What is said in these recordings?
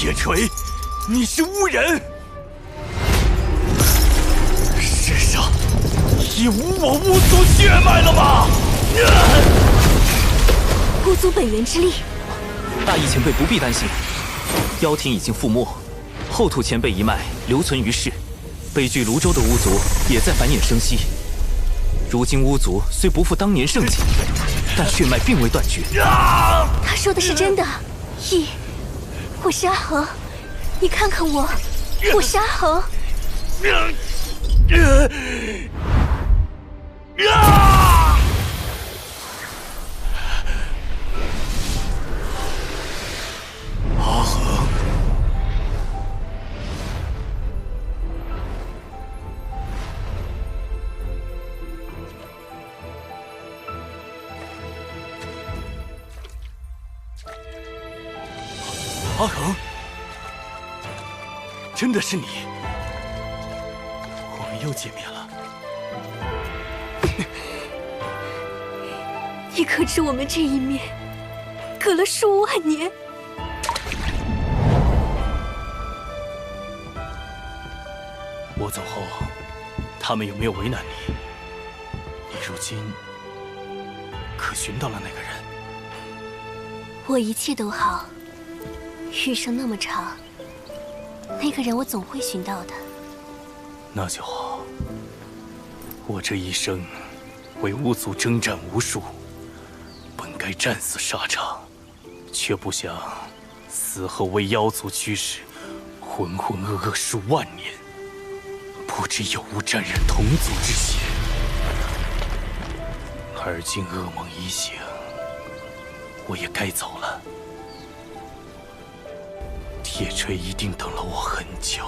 铁锤，你是巫人！世上已无我巫族血脉了吗？巫族本源之力。大义前辈不必担心，妖庭已经覆没，后土前辈一脉留存于世，北距泸州的巫族也在繁衍生息。如今巫族虽不复当年盛景，但血脉并未断绝。他说的是真的，我是阿恒，你看看我，我是阿恒。阿恒，阿恒，真的是你，我们又见面了。你可知我们这一面，隔了数万年？我走后，他们有没有为难你？你如今可寻到了那个人？我一切都好，余生那么长，那个人我总会寻到的。那就好。我这一生为巫族征战无数，本该战死沙场，却不想死后为妖族驱使，浑浑噩噩数万年，不知有无沾染同族之血。而今噩梦已醒，我也该走了。铁锤一定等了我很久。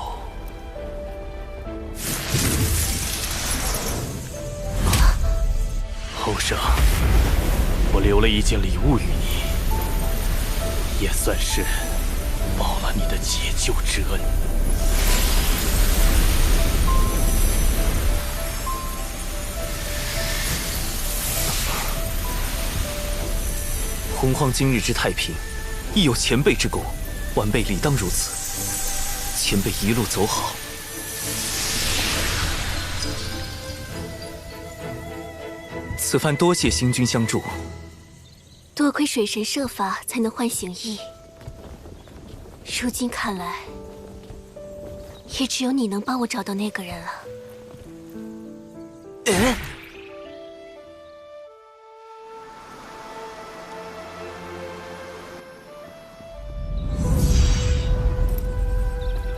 后生，我留了一件礼物与你，也算是报了你的解救之恩。洪荒今日之太平，亦有前辈之功，晚辈理当如此。前辈一路走好。此番多谢星君相助，多亏水神设法才能唤醒羿。如今看来，也只有你能帮我找到那个人了。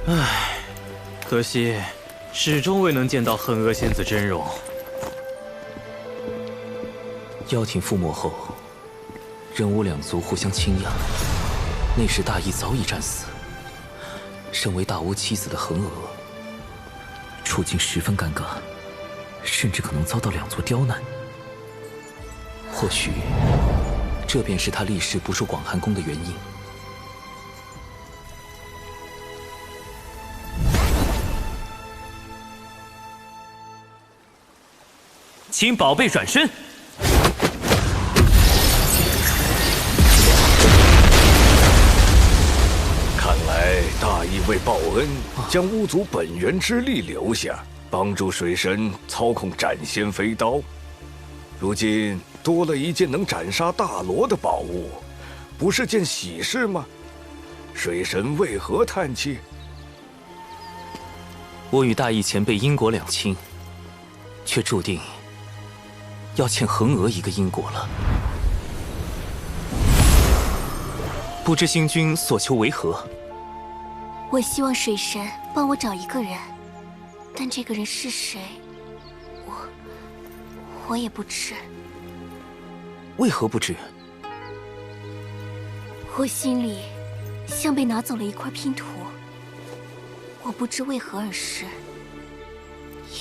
唉，可惜始终未能见到恨娥仙子真容。妖庭覆没后，人巫两族互相倾轧，那时大义早已战死。身为大巫妻子的恒娥，处境十分尴尬，甚至可能遭到两族刁难。或许，这便是他历世不入广寒宫的原因。请宝贝转身。大义为报恩，将巫族本源之力留下，帮助水神操控斩仙飞刀。如今多了一件能斩杀大罗的宝物，不是件喜事吗？水神为何叹气？我与大义前辈因果两清，却注定要欠恒娥一个因果了。不知星君所求为何？我希望水神帮我找一个人，但这个人是谁，我也不知。为何不知？我心里像被拿走了一块拼图，我不知为何而失，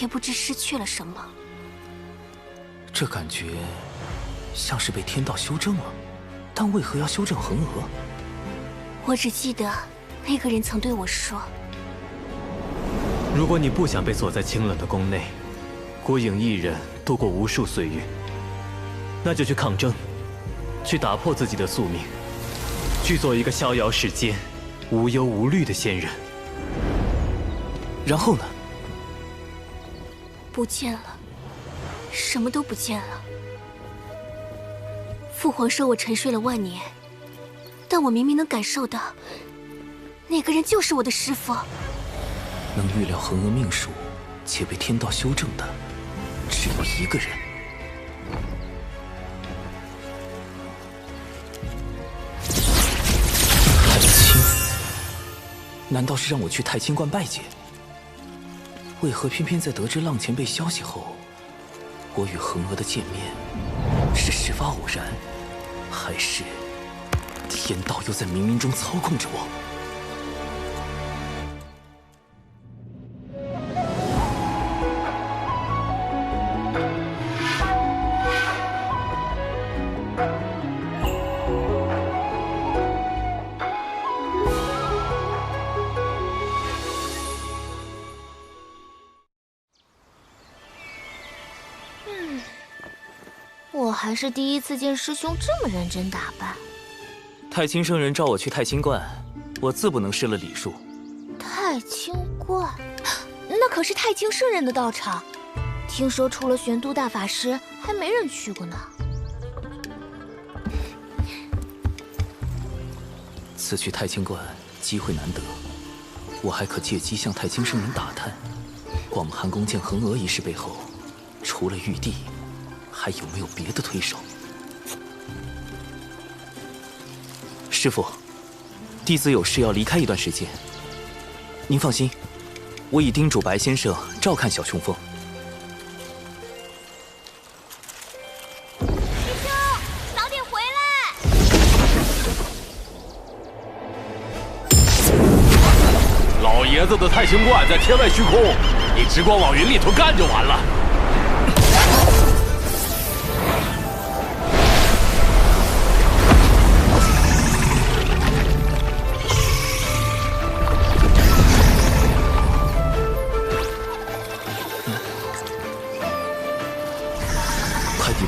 也不知失去了什么。这感觉像是被天道修正了，但为何要修正恒娥？我只记得那个人曾对我说：“如果你不想被锁在清冷的宫内，孤影一人度过无数岁月，那就去抗争，去打破自己的宿命，去做一个逍遥世间无忧无虑的仙人。然后呢？不见了，什么都不见了。父皇说我沉睡了万年，但我明明能感受到，那个人就是我的师父。能预料恒娥命数且被天道修正的，只有一个人。太清，难道是让我去太清观拜见？为何偏偏在得知浪前辈消息后，我与恒娥的见面是事发偶然，还是天道又在冥冥中操控着我？我还是第一次见师兄这么认真打扮。太清圣人召我去太清观，我自不能失了礼数。太清观，那可是太清圣人的道场，听说除了玄都大法师，还没人去过呢。此去太清观机会难得，我还可借机向太清圣人打探，广寒宫见恒娥一事背后，除了玉帝，还有没有别的推手？师父，弟子有事要离开一段时间。您放心，我已叮嘱白先生照看小雄风。师兄，早点回来！老爷子的太清观在天外虚空，你只管往云里头干就完了。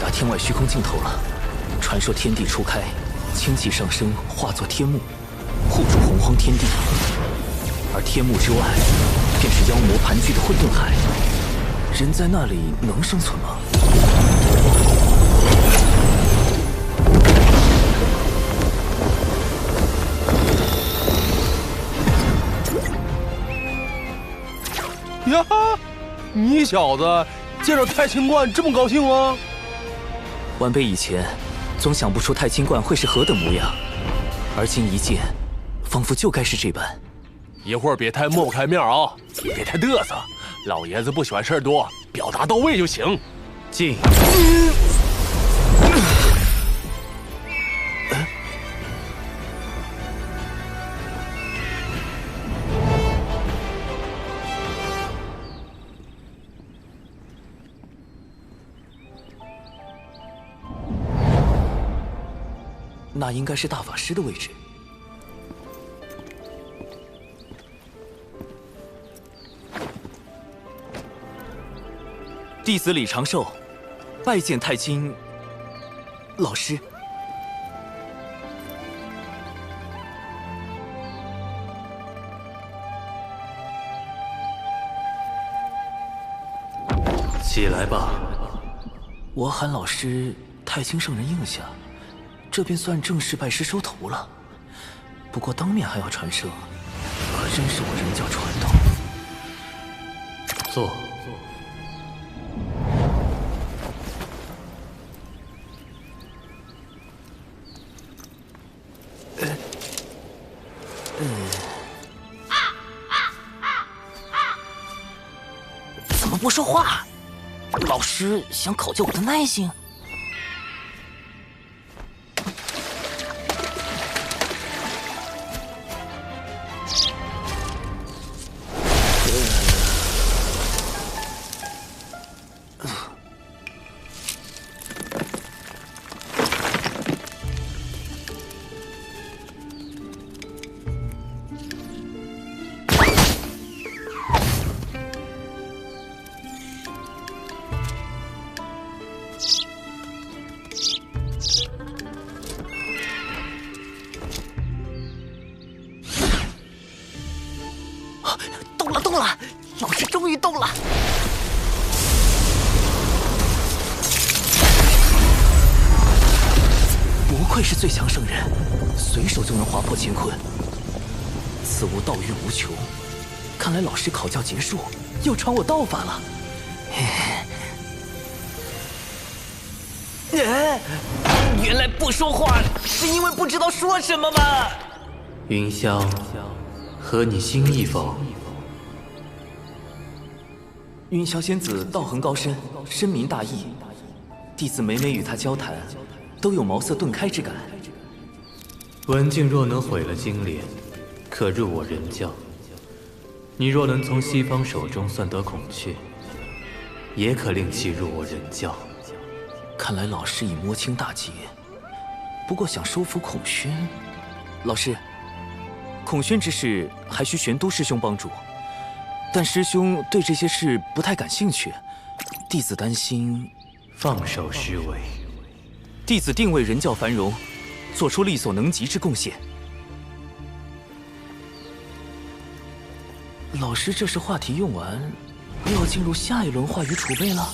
天外虚空尽头了，传说天地初开，清气上升，化作天幕，护住洪荒天地。而天幕之外，便是妖魔盘踞的混沌海。人在那里能生存吗？呀，你小子见着太清观这么高兴吗？晚辈以前总想不出太清观会是何等模样，而今一见，仿佛就该是这般。一会儿别太抹不开面啊，别太嘚瑟，老爷子不喜欢事儿多，表达到位就行。进。那应该是大法师的位置。弟子李长寿，拜见太清老师。起来吧。我喊老师太清圣人应下。这便算正式拜师收徒了。不过当面还要传声，可真是我人教传统。坐。怎么不说话？老师想考究我的耐性？动了，老师终于动了！不愧是最强圣人，随手就能划破乾坤。此物道运无穷，看来老师考教结束，要传我道法了。原来不说话是因为不知道说什么吗？云霄，合你心意否？云霄仙子道行高深，深明大义，弟子每每与她交谈，都有茅塞顿开之感。文静若能毁了金莲，可入我人教；你若能从西方手中算得孔雀，也可令其入我人教。看来老师已摸清大节，不过想收服孔宣，老师，孔宣之事还需玄都师兄帮助，但师兄对这些事不太感兴趣，弟子担心。放手施为，弟子定为人教繁荣，做出力所能及之贡献。老师，这是话题用完，又要进入下一轮话语储备了。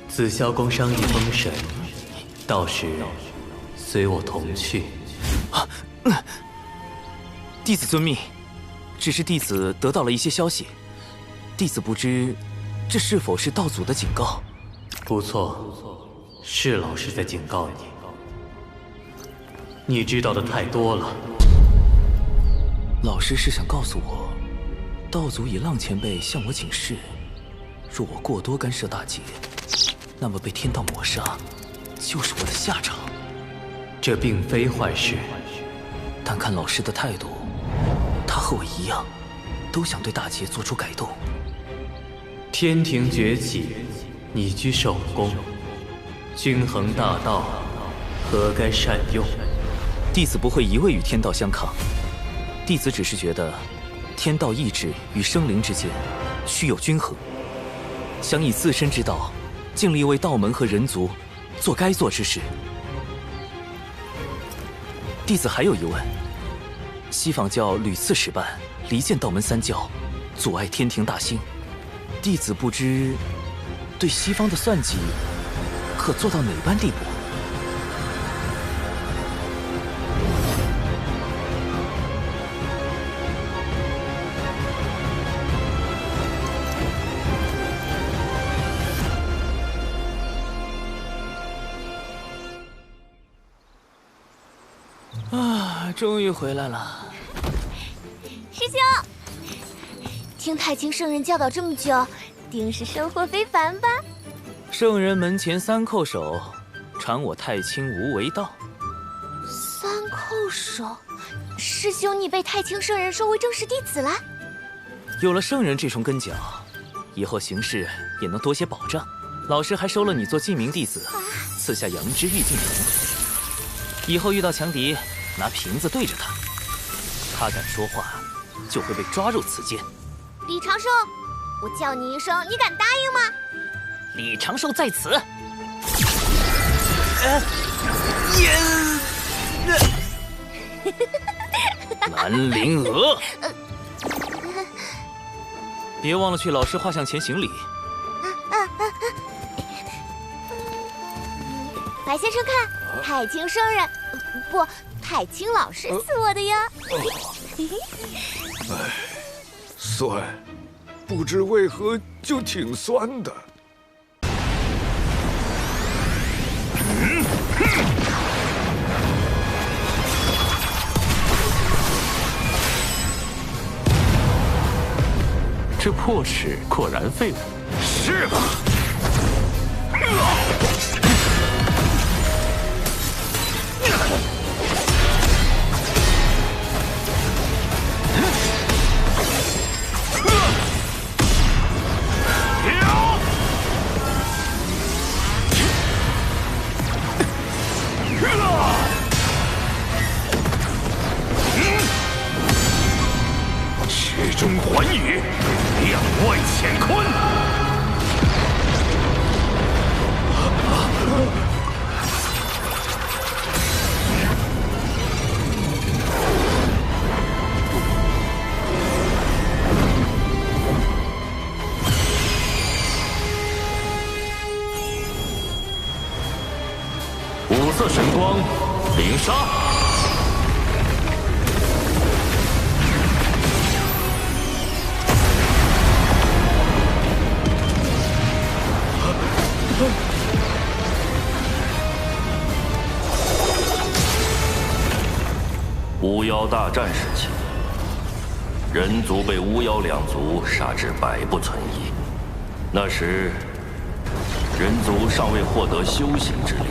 紫霄宫商议封神，到时随我同去。弟子遵命。只是弟子得到了一些消息，弟子不知这是否是道祖的警告。不错，是老师在警告你。你知道的太多了。老师是想告诉我，道祖以浪前辈向我警示，若我过多干涉大劫，那么被天道抹杀，就是我的下场。这并非坏事，但看老师的态度，他和我一样，都想对大劫做出改动。天庭崛起，你居首功，均衡大道，何该善用？弟子不会一味与天道相抗，弟子只是觉得，天道意志与生灵之间需有均衡，想以自身之道，尽力为道门和人族做该做之事。弟子还有疑问：西方教屡次使绊，离间道门三教，阻碍天庭大兴。弟子不知对西方的算计可做到哪般地步？终于回来了，师兄，听太清圣人教导这么久，定是收获非凡吧？圣人门前三叩首，传我太清无为道。三叩首，师兄你被太清圣人收为正式弟子了？有了圣人这重根脚，以后行事也能多些保障。老师还收了你做记名弟子，赐下阳之玉净瓶，以后遇到强敌，拿瓶子对着他，他敢说话，就会被抓入此间。李长寿，我叫你一声，你敢答应吗？李长寿在此。南陵娥，别忘了去老师画像前行礼。白先生看，太清圣人，不，太清老师赐我的呀。酸，不知为何就挺酸的。这破齿果然废物。是吧？曲中环宇，两外乾坤。五色神光，灵杀！巫妖大战时期，人族被巫妖两族杀至百不存一。那时，人族尚未获得修行之力，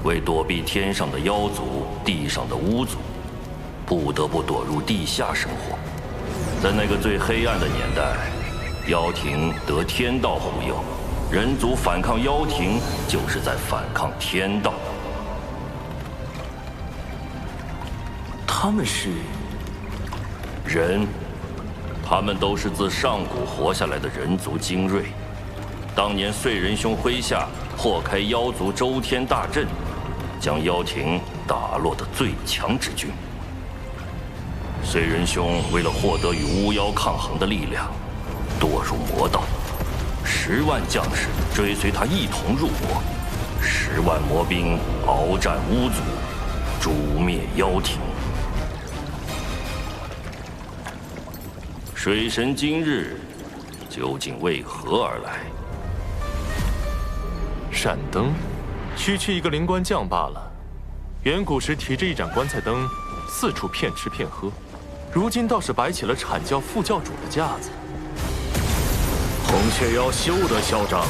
为躲避天上的妖族、地上的巫族，不得不躲入地下生活。在那个最黑暗的年代，妖庭得天道护佑，人族反抗妖庭，就是在反抗天道。他们是人，他们都是自上古活下来的人族精锐。当年燧人兄麾下破开妖族周天大阵，将妖庭打落的最强之军。燧人兄为了获得与巫妖抗衡的力量，堕入魔道，10万将士追随他一同入魔，10万魔兵鏖战巫族，诛灭妖庭。水神今日究竟为何而来？闪灯，区区一个灵官将罢了。远古时提着一盏棺材灯，四处骗吃骗喝，如今倒是摆起了阐教副教主的架子。孔雀妖休得嚣张，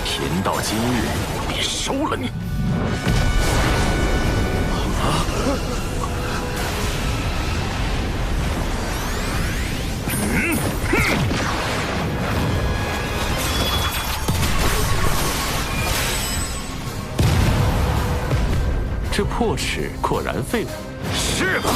贫道今日必收了你！这破齿果然废物。是吧？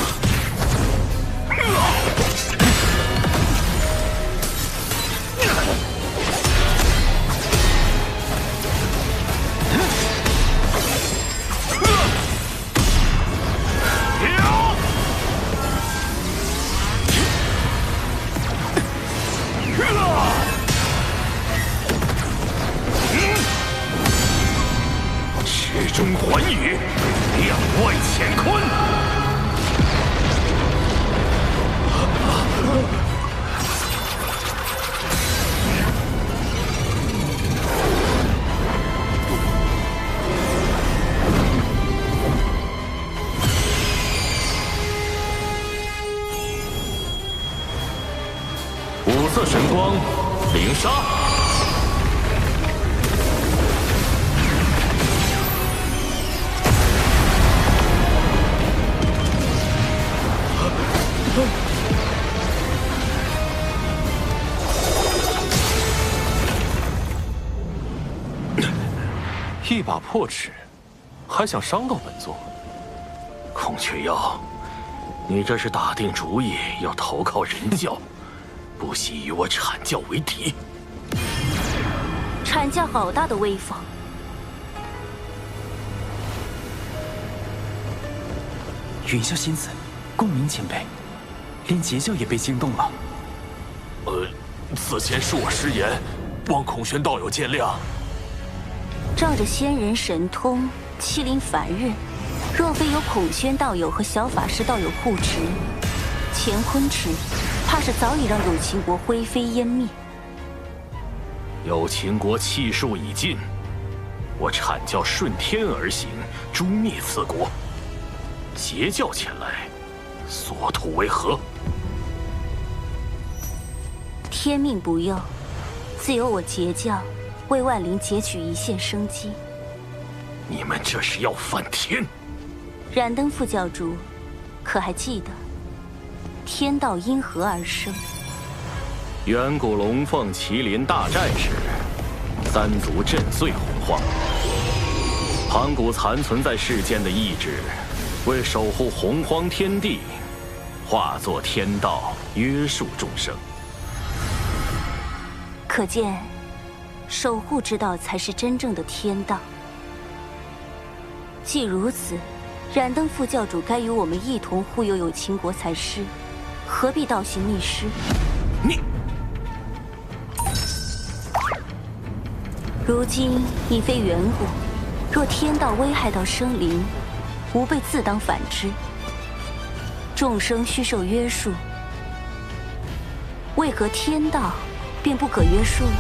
池中环宇，两外乾坤。五色神光，灵杀！一把破齿，还想伤到本座？孔雀妖，你这是打定主意要投靠人教，不惜与我阐教为敌。阐教好大的威风！云霄仙子，共鸣前辈，连截教也被惊动了。此前是我失言，望孔玄道友见谅。仗着仙人神通，欺凌凡人，若非有孔宣道友和小法师道友护持，乾坤池怕是早已让有情国灰飞烟灭。有情国气数已尽，我阐教顺天而行，诛灭此国。截教前来，所图为何？天命不佑，自有我截教为万灵截取一线生机。你们这是要反天！燃灯副教主，可还记得天道因何而生？远古龙凤麒麟大战时，三族震碎洪荒，盘古残存在世间的意志，为守护洪荒天地，化作天道，约束众生。可见，守护之道才是真正的天道。既如此，燃灯副教主该与我们一同护佑有情国才是，何必倒行逆施？你，如今已非远古，若天道危害到生灵，吾辈自当反之。众生须受约束，为何天道便不可约束了？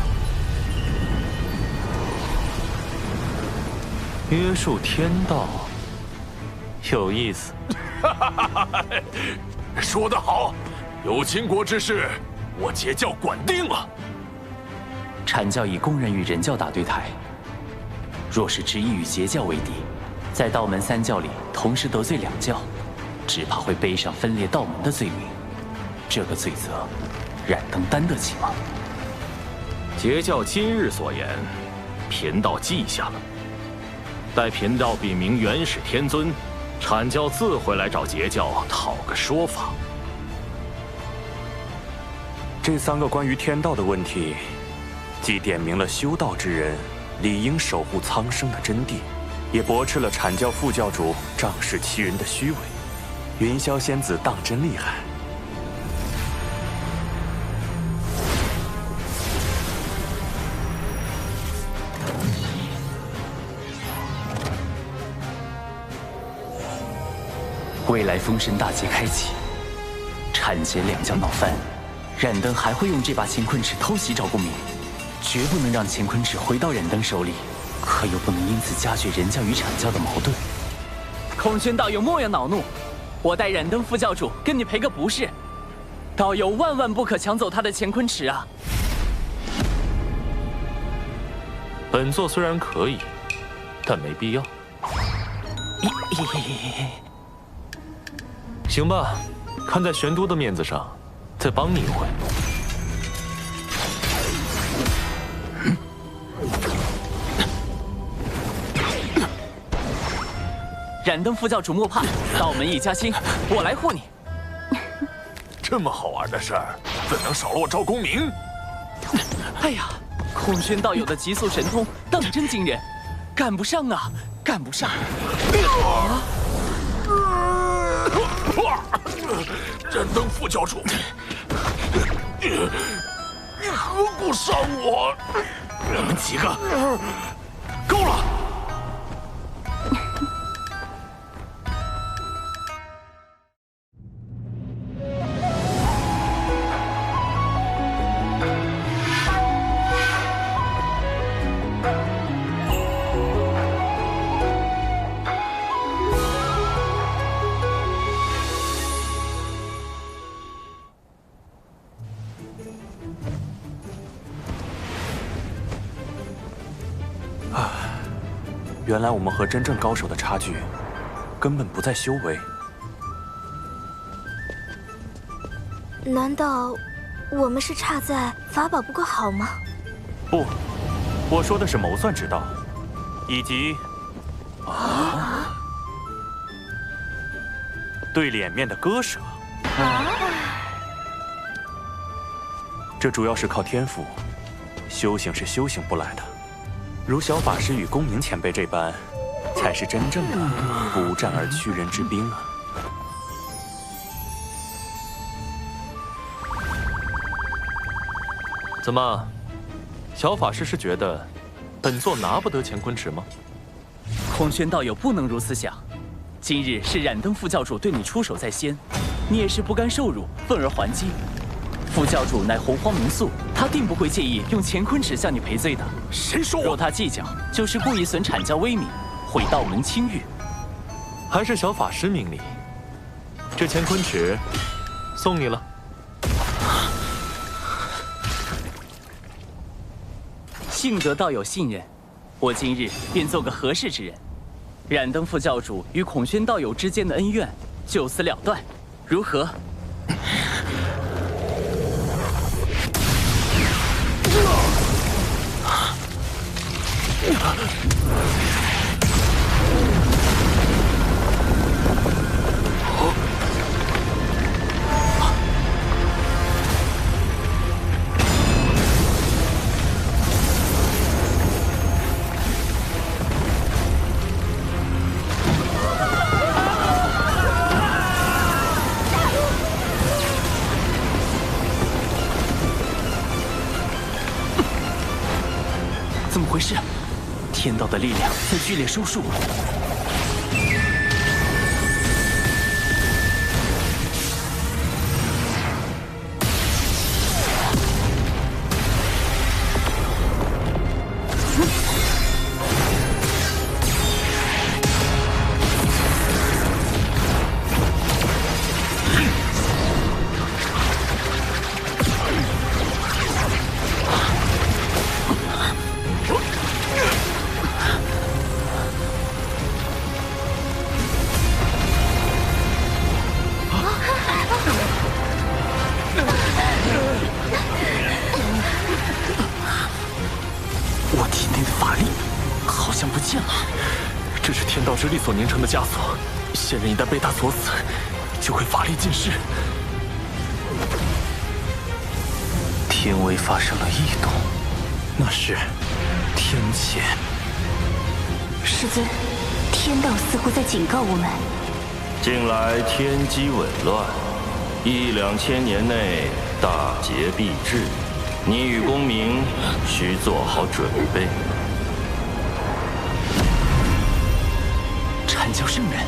约束天道，有意思。说得好，有秦国之事，我截教管定了。阐教已公然与人教打对台，若是执意与截教为敌，在道门三教里同时得罪两教，只怕会背上分裂道门的罪名。这个罪责，冉登担得起吗？截教今日所言，贫道记下了。待贫道禀明元始天尊，阐教自会来找截教讨个说法。这3个关于天道的问题，既点明了修道之人理应守护苍生的真谛，也驳斥了阐教副教主仗势欺人的虚伪。云霄仙子当真厉害。未来封神大劫开启，阐截两教闹翻，冉登还会用这把乾坤尺偷袭赵公明，绝不能让乾坤尺回到冉登手里，可又不能因此加剧人教与阐教的矛盾。孔宣道友莫要恼怒，我代冉登副教主跟你赔个不是。道友万万不可抢走他的乾坤尺啊！本座虽然可以，但没必要。行吧，看在玄都的面子上，再帮你一回。冉登副教主莫怕，道门一家亲，我来护你。这么好玩的事儿，怎能少了我赵公明？哎呀，孔宣道友的极速神通，当真惊人，赶不上啊，赶不上！冉登副教主，你何故伤我？你们几个，够了！原来我们和真正高手的差距，根本不在修为。难道我们是差在法宝不够好吗？不，我说的是谋算之道，以及对脸面的割舍。这主要是靠天赋，修行是修行不来的。如小法师与公明前辈这般，才是真正的不战而屈人之兵啊！怎么，小法师是觉得本座拿不得乾坤尺吗？孔宣道友不能如此想，今日是冉登副教主对你出手在先，你也是不甘受辱，愤而还击。副教主乃洪荒民宿，他定不会介意用乾坤尺向你赔罪的。谁说我？若他计较，就是故意损阐教威名，毁道门清誉。还是小法师明理，这乾坤尺送你了。幸得道友信任，我今日便做个合适之人。冉登副教主与孔宣道友之间的恩怨就此了断，如何？天道的力量在剧烈收束。我体内的法力好像不见了，这是天道之力所凝成的枷锁。仙人一旦被它锁死，就会法力尽失。天威发生了异动，那是天谴。师尊，天道似乎在警告我们。近来天机紊乱，1、2千年内大劫必至，你与公明需做好准备。阐教圣人，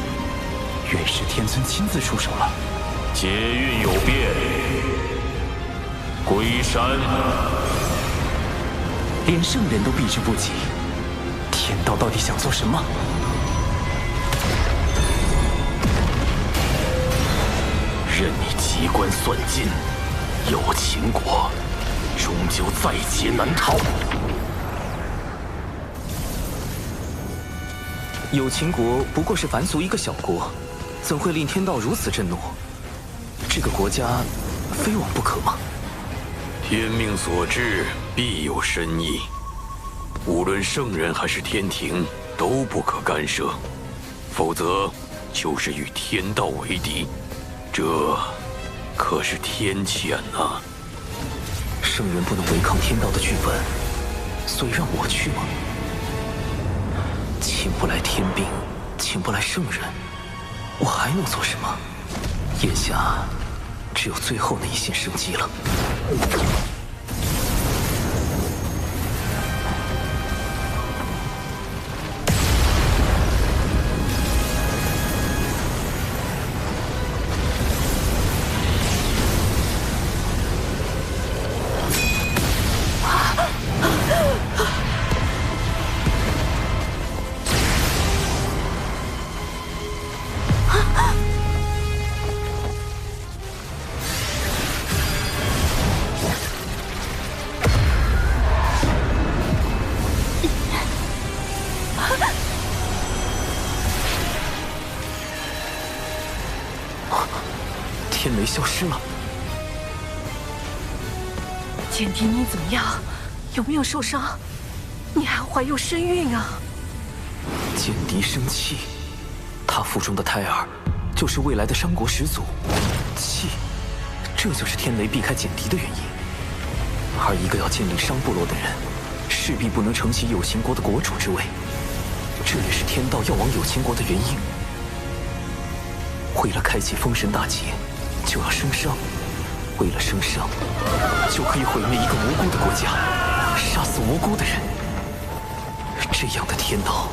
原是天尊亲自出手了。劫运有变，归山。连圣人都避之不及，天道到底想做什么？任你机关算尽，有秦国终究在劫难逃。有秦国不过是凡俗一个小国，怎会令天道如此震怒？这个国家非往不可吗？天命所至，必有深意。无论圣人还是天庭，都不可干涉，否则就是与天道为敌。这可是天谴啊！圣人不能违抗天道的剧本，所以让我去吗？请不来天兵，请不来圣人，我还能做什么？眼下只有最后那一线生机了。天雷消失了。简狄，你怎么样？有没有受伤？你还怀有身孕啊！简狄生气，他腹中的胎儿就是未来的商国始祖。气，这就是天雷避开简狄的原因。而一个要建立商部落的人，势必不能承袭有秦国的国主之位，这也是天道要往有秦国的原因。为了开启封神大劫，就要生商；为了生商，就可以毁灭一个无辜的国家，杀死无辜的人。这样的天道，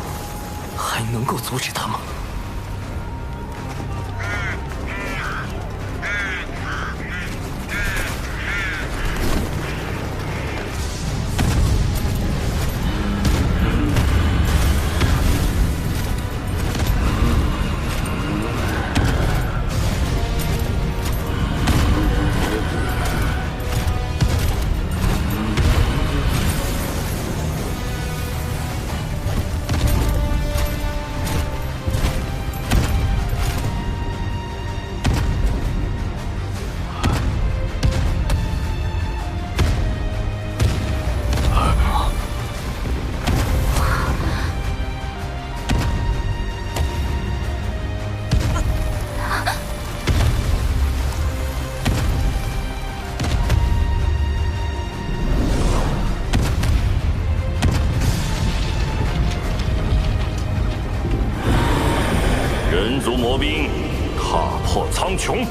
还能够阻止他吗？人族魔兵踏破苍穹，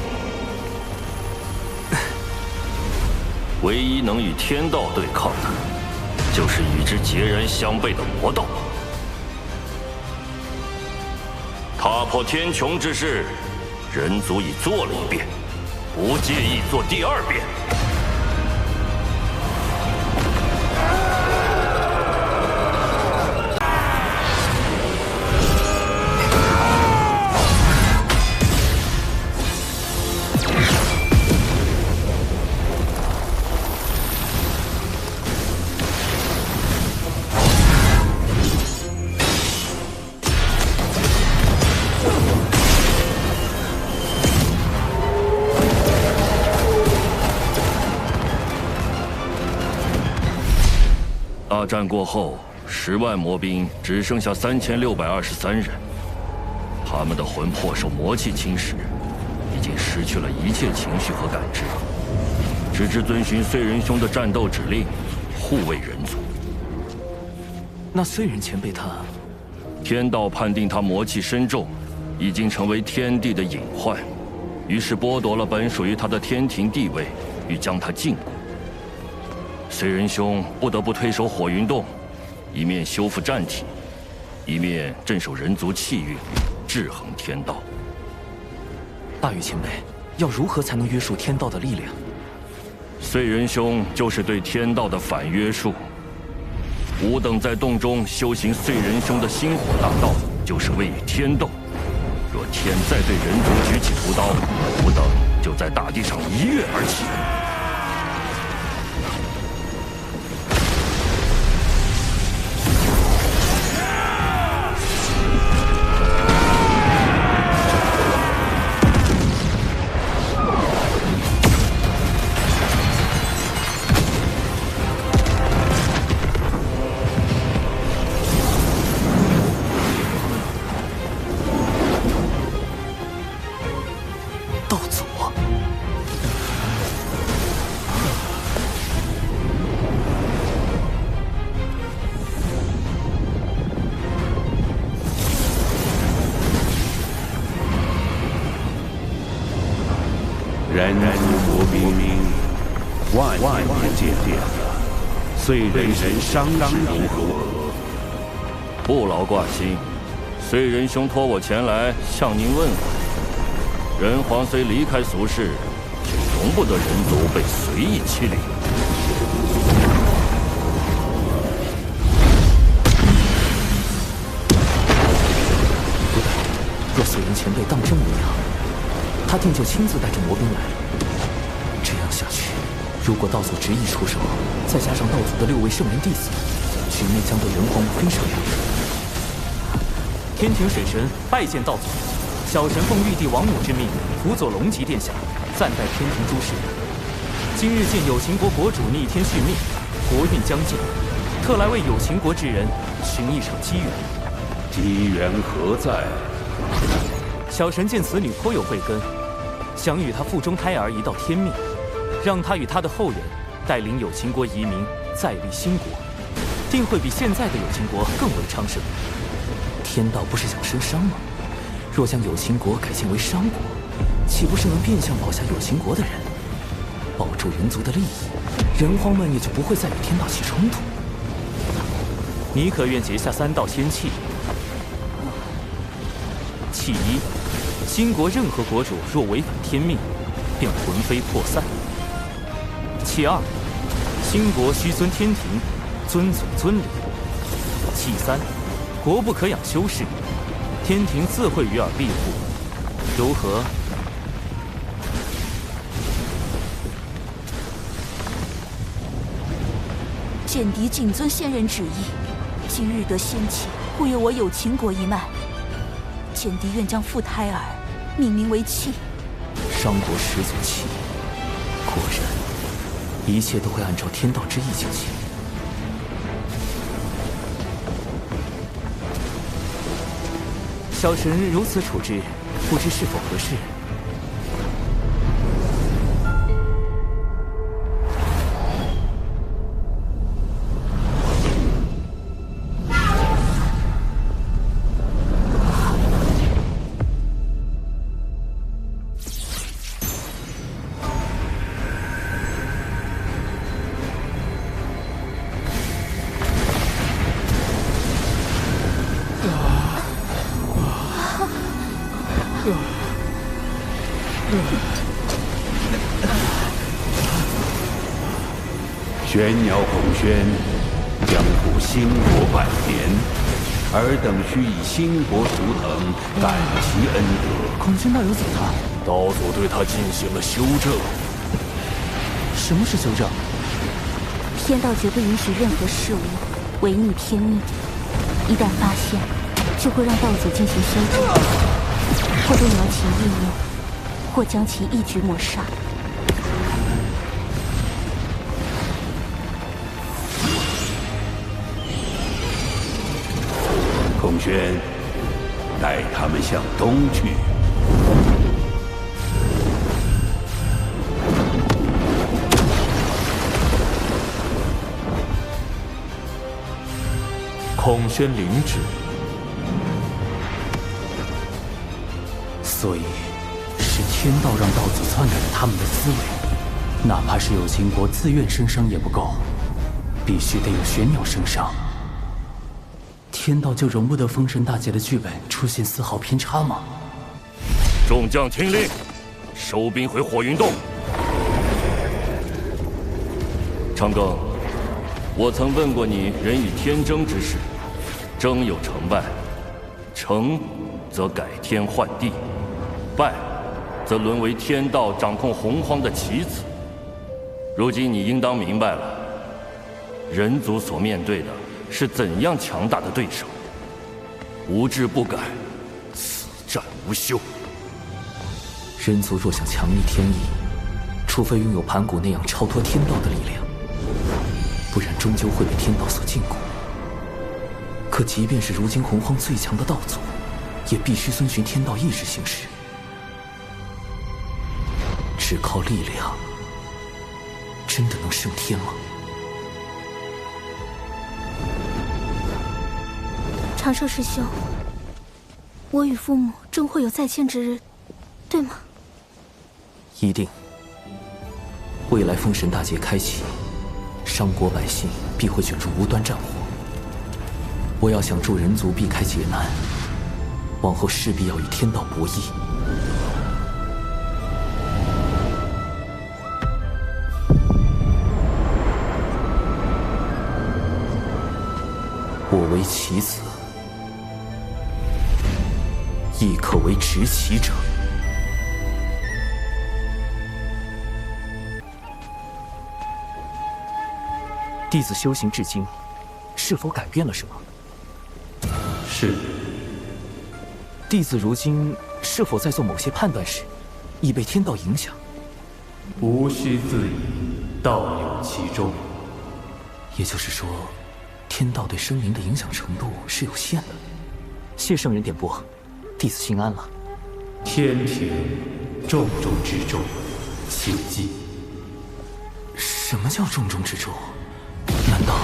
唯一能与天道对抗的，就是与之截然相悖的魔道。踏破天穹之事，人族已做了一遍，不介意做第二遍。大战过后，10万魔兵只剩下3623人，他们的魂魄受魔气侵蚀，已经失去了一切情绪和感知，只知遵循燧人兄的战斗指令，护卫人族。那燧人前辈他，天道判定他魔气深重，已经成为天地的隐患，于是剥夺了本属于他的天庭地位，欲将他禁锢。燧人兄不得不退守火云洞，一面修复战体，一面镇守人族气运，制衡天道。大禹前辈，要如何才能约束天道的力量？燧人兄就是对天道的反约束。吾等在洞中修行燧人兄的星火大道，就是为与天斗。若天再对人族举起屠刀，吾等就在大地上一跃而起。人族魔兵万年见面了，燧人兄伤势如何？不劳挂心，燧人兄托我前来向您问话。人皇虽离开俗世，却容不得人族被随意欺凌。不对，若燧人前辈当真无恙，他定就亲自带着魔兵来。这样下去，如果道祖执意出手，再加上道祖的6位圣人弟子，局面将对人皇分胜两地。天庭水神拜见道祖，小神奉玉帝王母之命，辅佐龙吉殿下，暂代天庭诸事。今日见有情国国主逆天续命，国运将尽，特来为有情国之人寻一场机缘。机缘何在？小神见此女颇有慧根，想与她腹中胎儿一道天命，让她与她的后人带领有情国移民，再立新国，定会比现在的有情国更为昌盛。天道不是想生商吗？若将有情国改建为商国，岂不是能变相保下有情国的人，保住人族的利益？人荒们也就不会再与天道起冲突。你可愿结下3道仙契？契一，新国任何国主若违反天命，便魂飞魄散。契二，新国须遵天庭，遵祖遵礼。契三，国不可养修士，天庭自会与尔庇护，如何？简狄谨遵先人旨意，今日得仙契，护佑我有情国一脉。简狄愿将傅胎儿命名为契。商国始祖契，果然，一切都会按照天道之意进行。小神如此处置，不知是否合适？玄鸟孔宣将赴兴国拜年，尔等须以兴国图腾感其恩德。孔宣道友怎么了？道祖对他进行了修正。什么是修正？天道绝不允许任何事物违逆天命，一旦发现，就会让道祖进行修正，或动摇其意念，或将其一举抹杀。孔宣，带他们向东去。孔宣领旨。所以，是天道让道祖篡改了他们的思维，哪怕是有秦国自愿升商也不够，必须得有玄鸟升商。天道就容不得封神大劫的剧本出现丝毫偏差吗？众将听令，收兵回火云洞。长庚，我曾问过你人与天争之事，争有成败，成则改天换地，败则沦为天道掌控洪荒的棋子。如今你应当明白了，人族所面对的是怎样强大的对手。无志不改，此战无休。人族若想强逆天意，除非拥有盘古那样超脱天道的力量，不然终究会被天道所禁锢。可即便是如今洪荒最强的道祖，也必须遵循天道意志行事。只靠力量，真的能胜天吗？长寿师兄，我与父母终会有再见之日，对吗？一定。未来封神大劫开启，商国百姓必会卷入无端战火。我要想助人族避开劫难，往后势必要与天道博弈。我为棋子，亦可为执棋者。弟子修行至今，是否改变了什么？是。弟子如今是否在做某些判断时，已被天道影响？无需自疑，道有其中。也就是说，天道对生灵的影响程度是有限的。谢圣人点拨，弟子心安了。天庭重中之重，请记。什么叫重中之重？难道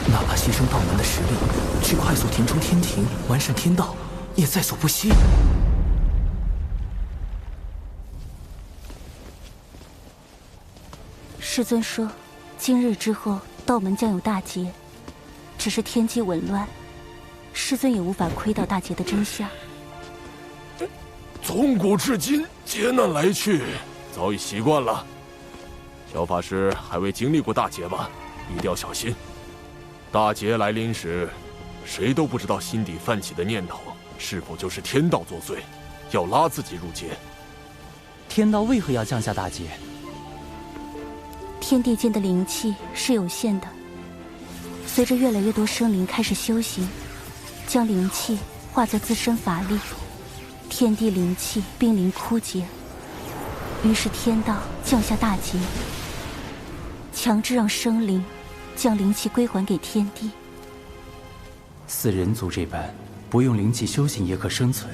哪怕牺牲道门的实力，去快速填充天庭、完善天道，也在所不惜？师尊说，今日之后道门将有大劫，只是天机紊乱，师尊也无法窥到大劫的真相。从古至今，劫难来去，早已习惯了。小法师还未经历过大劫吧？一定要小心。大劫来临时，谁都不知道心底泛起的念头是否就是天道作祟，要拉自己入劫。天道为何要降下大劫？天地间的灵气是有限的，随着越来越多生灵开始修行，将灵气化作自身法力，天地灵气濒临枯竭，于是天道降下大劫，强制让生灵将灵气归还给天地。似人族这般，不用灵气修行也可生存，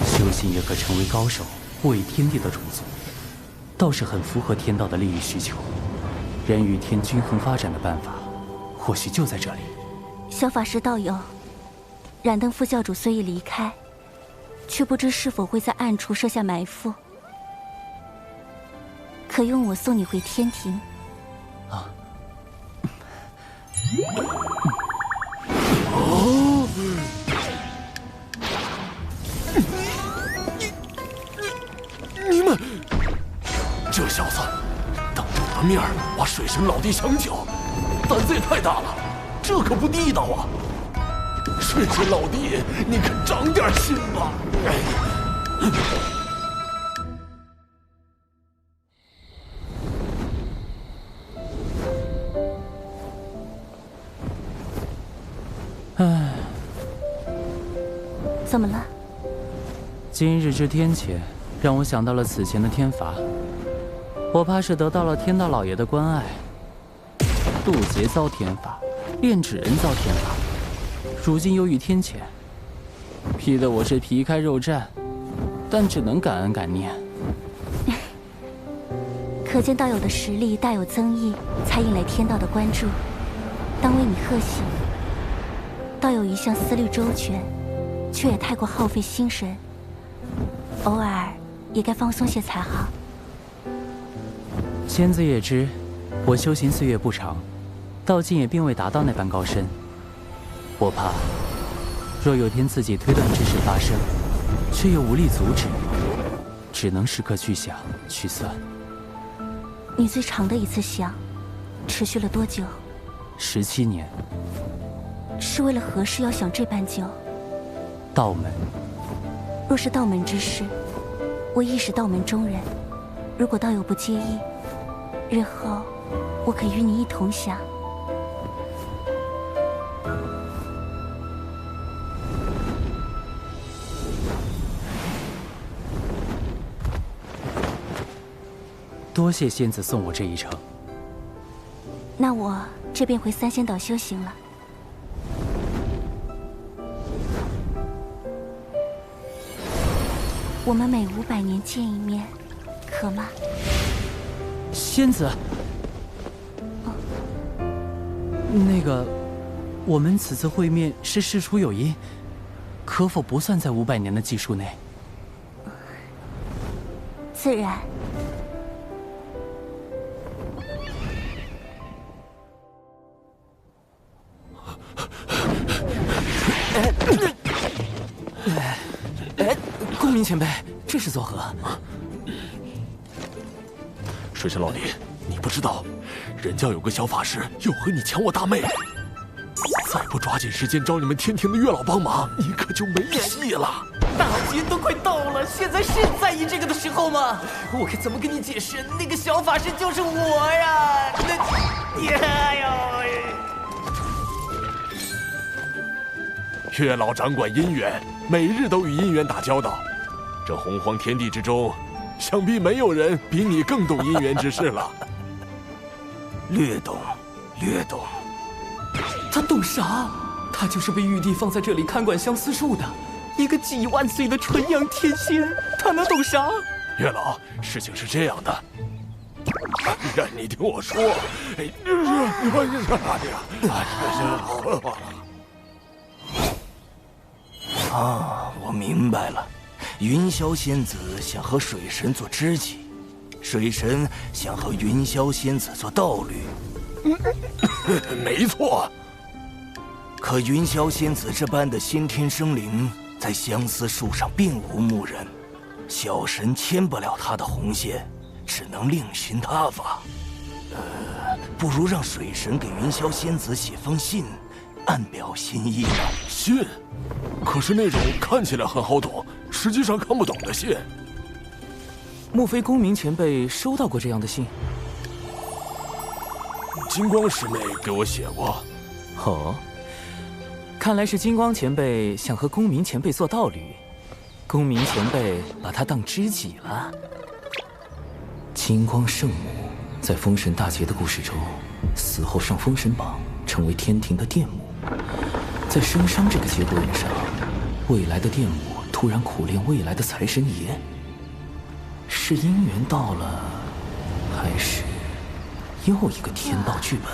修行也可成为高手，护卫天地的种族，倒是很符合天道的利益需求。人与天均衡发展的办法，或许就在这里。小法师道友，燃灯副教主虽已离开，却不知是否会在暗处设下埋伏，可用我送你回天庭。啊！这小子当我的面挖水神老弟墙角，胆子也太大了，这可不地道啊！水神老弟，你可长点心吧！唉，怎么了？今日之天谴，让我想到了此前的天罚。我怕是得到了天道老爷的关爱。渡劫遭天罚，炼纸人遭天罚，如今又遇天谴，批得我是皮开肉绽，但只能感恩感念。可见道友的实力大有增益，才引来天道的关注，当为你贺喜。道友一向思虑周全，却也太过耗费心神，偶尔也该放松些才好。仙子也知，我修行岁月不长，道境也并未达到那般高深。我怕，若有天自己推断之事发生，却又无力阻止，只能时刻去想去算。你最长的一次想，持续了多久？17年。是为了何事要想这般久？道门。若是道门之事，我亦是道门中人。如果道友不介意，日后我可与你一同想。多谢仙子送我这一程。那我这便回三仙岛修行了。我们每500年见一面，可吗？仙子，那个，我们此次会面是事出有因，可否不算在500年的计数内？自然。公明前辈，这是作何？水神老弟，你不知道，人教有个小法师又和你抢我大妹，再不抓紧时间找你们天庭的月老帮忙，你可就没戏了。大劫都快到了，现在是在意这个的时候吗？我该怎么跟你解释？那个小法师就是我呀！哎呦，月老掌管姻缘，每日都与姻缘打交道。这洪荒天地之中，想必没有人比你更懂姻缘之事了。略懂，略懂。他懂啥？他就是被玉帝放在这里看管相思树的，一个几万岁的纯阳天仙，他能懂啥？月老，事情是这样的，让你听我说。啊，我明白了。云霄仙子想和水神做知己，水神想和云霄仙子做道侣。没错。可云霄仙子这般的先天生灵，在相思树上并无牧人，小神牵不了她的红线，只能另寻他法。不如让水神给云霄仙子写封信，暗表心意吧。信？可是那种看起来很好懂，实际上看不懂的信。莫非公明前辈收到过这样的信？金光师妹给我写过。哦，看来是金光前辈想和公明前辈做道侣，公明前辈把他当知己了。金光圣母在封神大劫的故事中，死后上封神榜，成为天庭的殿母。在生商这个节骨眼上，未来的殿母突然苦练未来的财神爷，是姻缘到了，还是又一个天道剧本？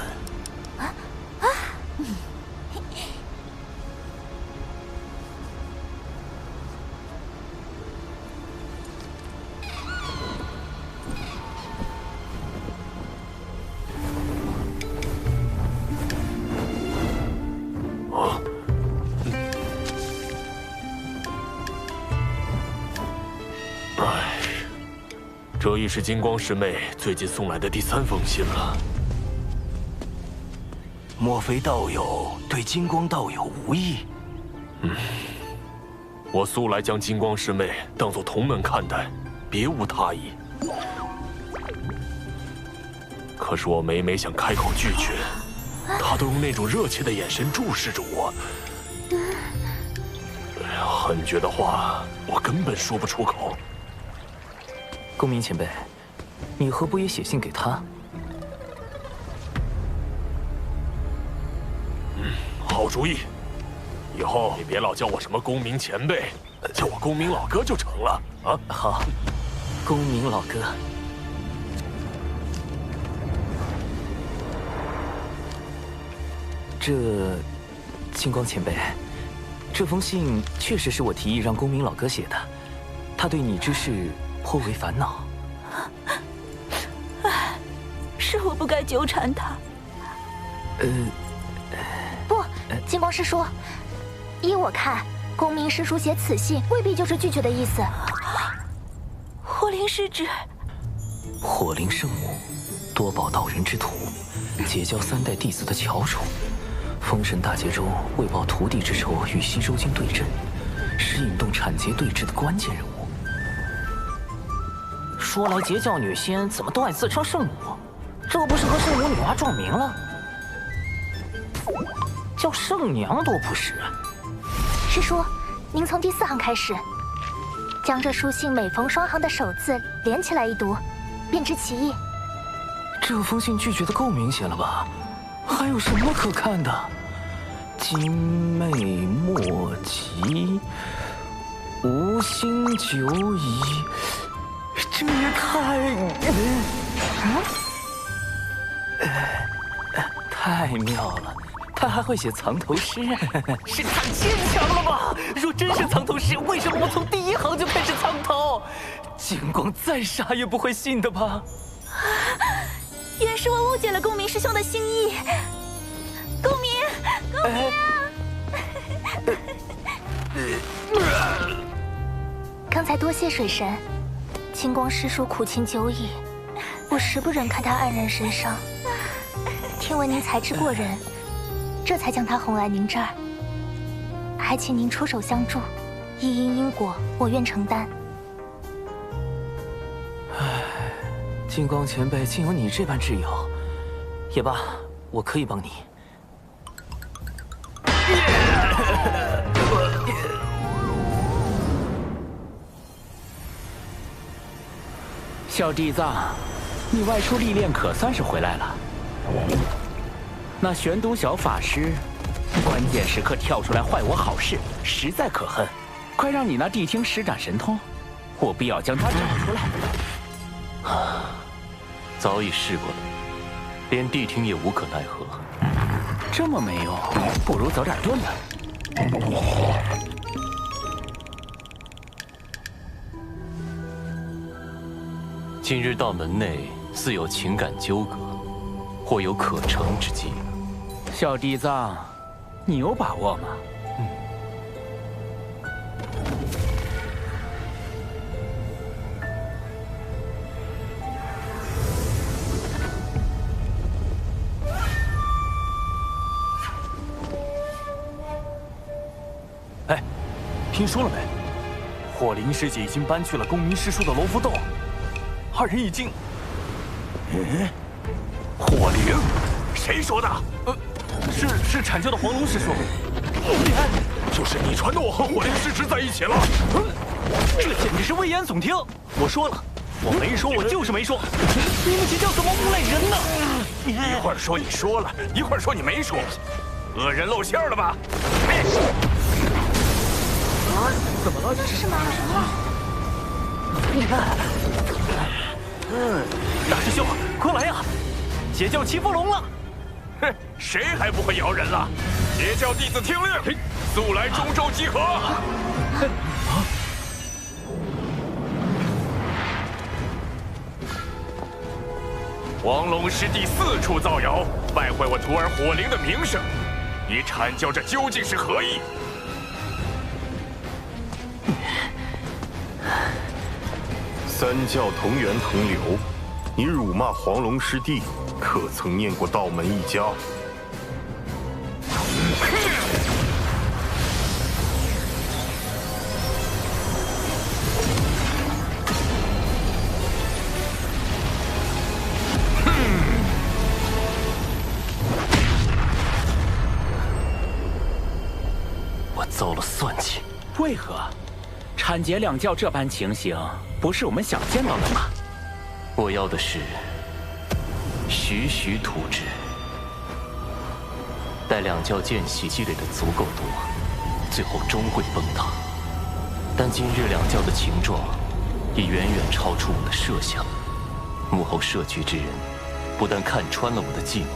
这已是金光师妹最近送来的第3封信了。莫非道友对金光道友无意？我素来将金光师妹当作同门看待，别无他意。可是我每想开口拒绝，她都用那种热切的眼神注视着我。狠绝的话，我根本说不出口。公明前辈，你何不也写信给他？好主意，以后你别老叫我什么公明前辈，叫我公明老哥就成了啊！好，公明老哥。金光前辈，这封信确实是我提议让公明老哥写的，他对你之事颇为烦恼。是我不该纠缠他。不，金光师叔，依我看，公明师叔写此信未必就是拒绝的意思。火灵是指火灵圣母，多宝道人之徒，结交3代弟子的翘楚。封神大劫中为报徒弟之仇，与西周京对阵，是引动产劫对峙的关键人物。说来截教女仙怎么都爱自称圣母，这不是和圣母女娲撞名了？叫圣娘多不实。师叔，您从第4行开始，将这书信每逢双行的首字连起来一读，便知其意。这封信拒绝的够明显了吧？还有什么可看的？今昧莫及，无心久矣。这也太妙了！他还会写藏头诗，是太牵强了吧？若真是藏头诗，为什么我从第1行就开始藏头？金光再傻也不会信的吧？原是我误解了公明师兄的心意。公明，公明刚才多谢水神，金光师叔苦情久矣，我实不忍看他黯然神伤。听闻您才智过人，这才将他哄来您这儿，还请您出手相助，一因因果，我愿承担。金光前辈竟有你这般挚友，也罢，我可以帮你。小弟子，你外出历练可算是回来了。那玄都小法师，关键时刻跳出来坏我好事，实在可恨。快让你那谛听施展神通，我必要将他找出来。早已试过了，连谛听也无可奈何。这么没用，不如早点遁了。今日到门内，似有情感纠葛，或有可成之机。小弟子，你有把握吗？哎，听说了没？火灵师姐已经搬去了公明师叔的龙福洞，二人已经……火灵？谁说的？是阐教的黄龙师叔。就是你传的我和火灵师侄在一起了。这简直是危言耸听！我说了，我没说，我就是没说。你们这叫怎么诬赖人呢？一会儿说你说了，一会儿说你没说，恶人露馅了吧？怎么了？这是吗？大师兄，快来呀！截教七佛龙了！哼，谁还不会摇人了？截教弟子听令，速来中州集合！黄龙师弟4处造谣，败坏我徒儿火灵的名声，你阐教这究竟是何意？三教同源同流，你辱骂黄龙师弟，可曾念过道门一家？我遭了算计。为何？阐解两教这般情形，不是我们想见到的吗？我要的是徐徐图之。待两教间隙积累的足够多，最后终会崩塌。但今日两教的情状，已远远超出我的设想。幕后设局之人，不但看穿了我的计谋，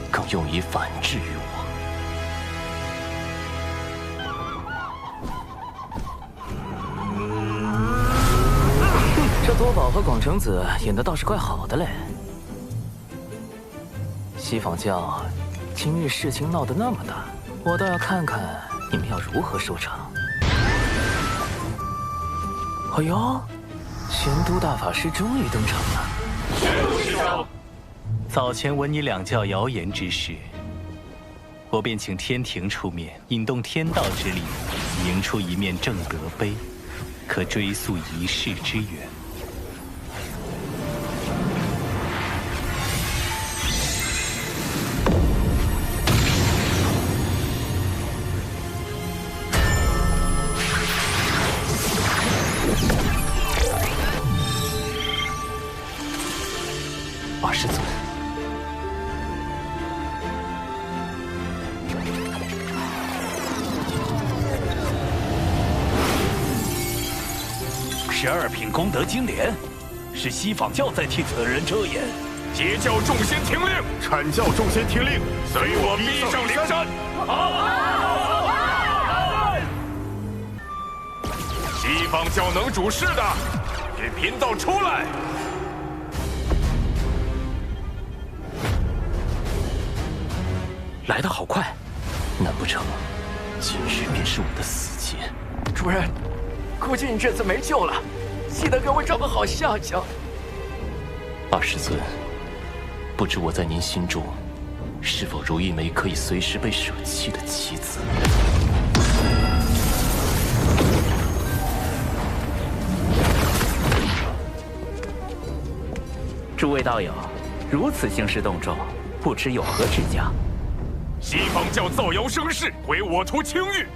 更用以反制于我。这多宝和广成子演的倒是怪好的嘞。西坊教今日事情闹得那么大，我倒要看看你们要如何收场。哎呦，玄都大法师终于登场了。玄都师长，早前闻你两教谣言之事，我便请天庭出面引动天道之力，凝出一面正德碑，可追溯一世之源。二师尊，12品功德金莲，是西坊教在替此人遮掩。截教众仙听令，阐教众仙听令，随我逼上灵山！西坊教能主事的，给贫道出来！来得好快，难不成今日便是我的死劫？主人，估计你这次没救了，记得给我找个好下家。二师尊，不知我在您心中，是否如一枚可以随时被舍弃的棋子？诸位道友，如此兴师动众，不知有何指教？西坊教造谣生事，毁我图清誉。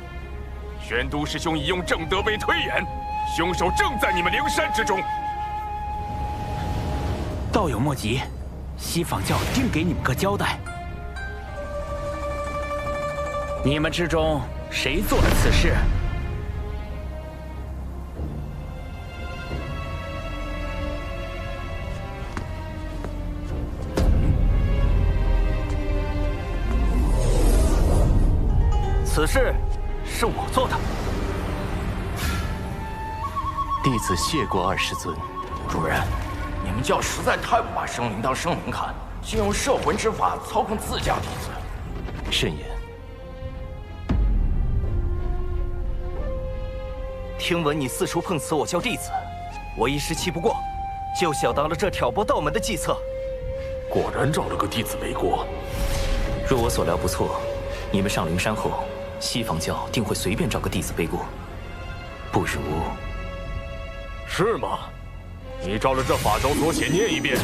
玄都师兄已用正德碑推演，凶手正在你们灵山之中。道友莫急，西坊教定给你们个交代。你们之中谁做了此事？此事是我做的。弟子谢过二师尊。主人，你们教实在太不把生灵当生灵看，竟用摄魂之法操控自家弟子。慎言。听闻你四处碰瓷我教弟子，我一时气不过，就小当了这挑拨道门的计策。果然找了个弟子背锅。若我所料不错，你们上灵山后，西坊教定会随便找个弟子背锅，不如……是吗？你照了这法招所写念一遍，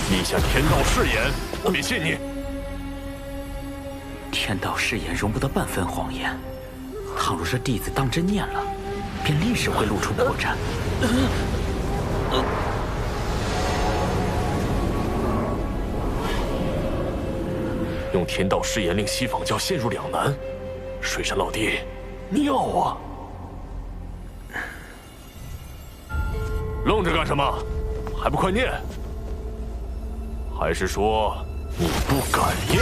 立下天道誓言，我便信你。天道誓言容不得半分谎言，倘若这弟子当真念了，便立时会露出破绽。用天道誓言令西坊教陷入两难，水山老弟，妙啊！愣着干什么？还不快念！还是说你不敢念？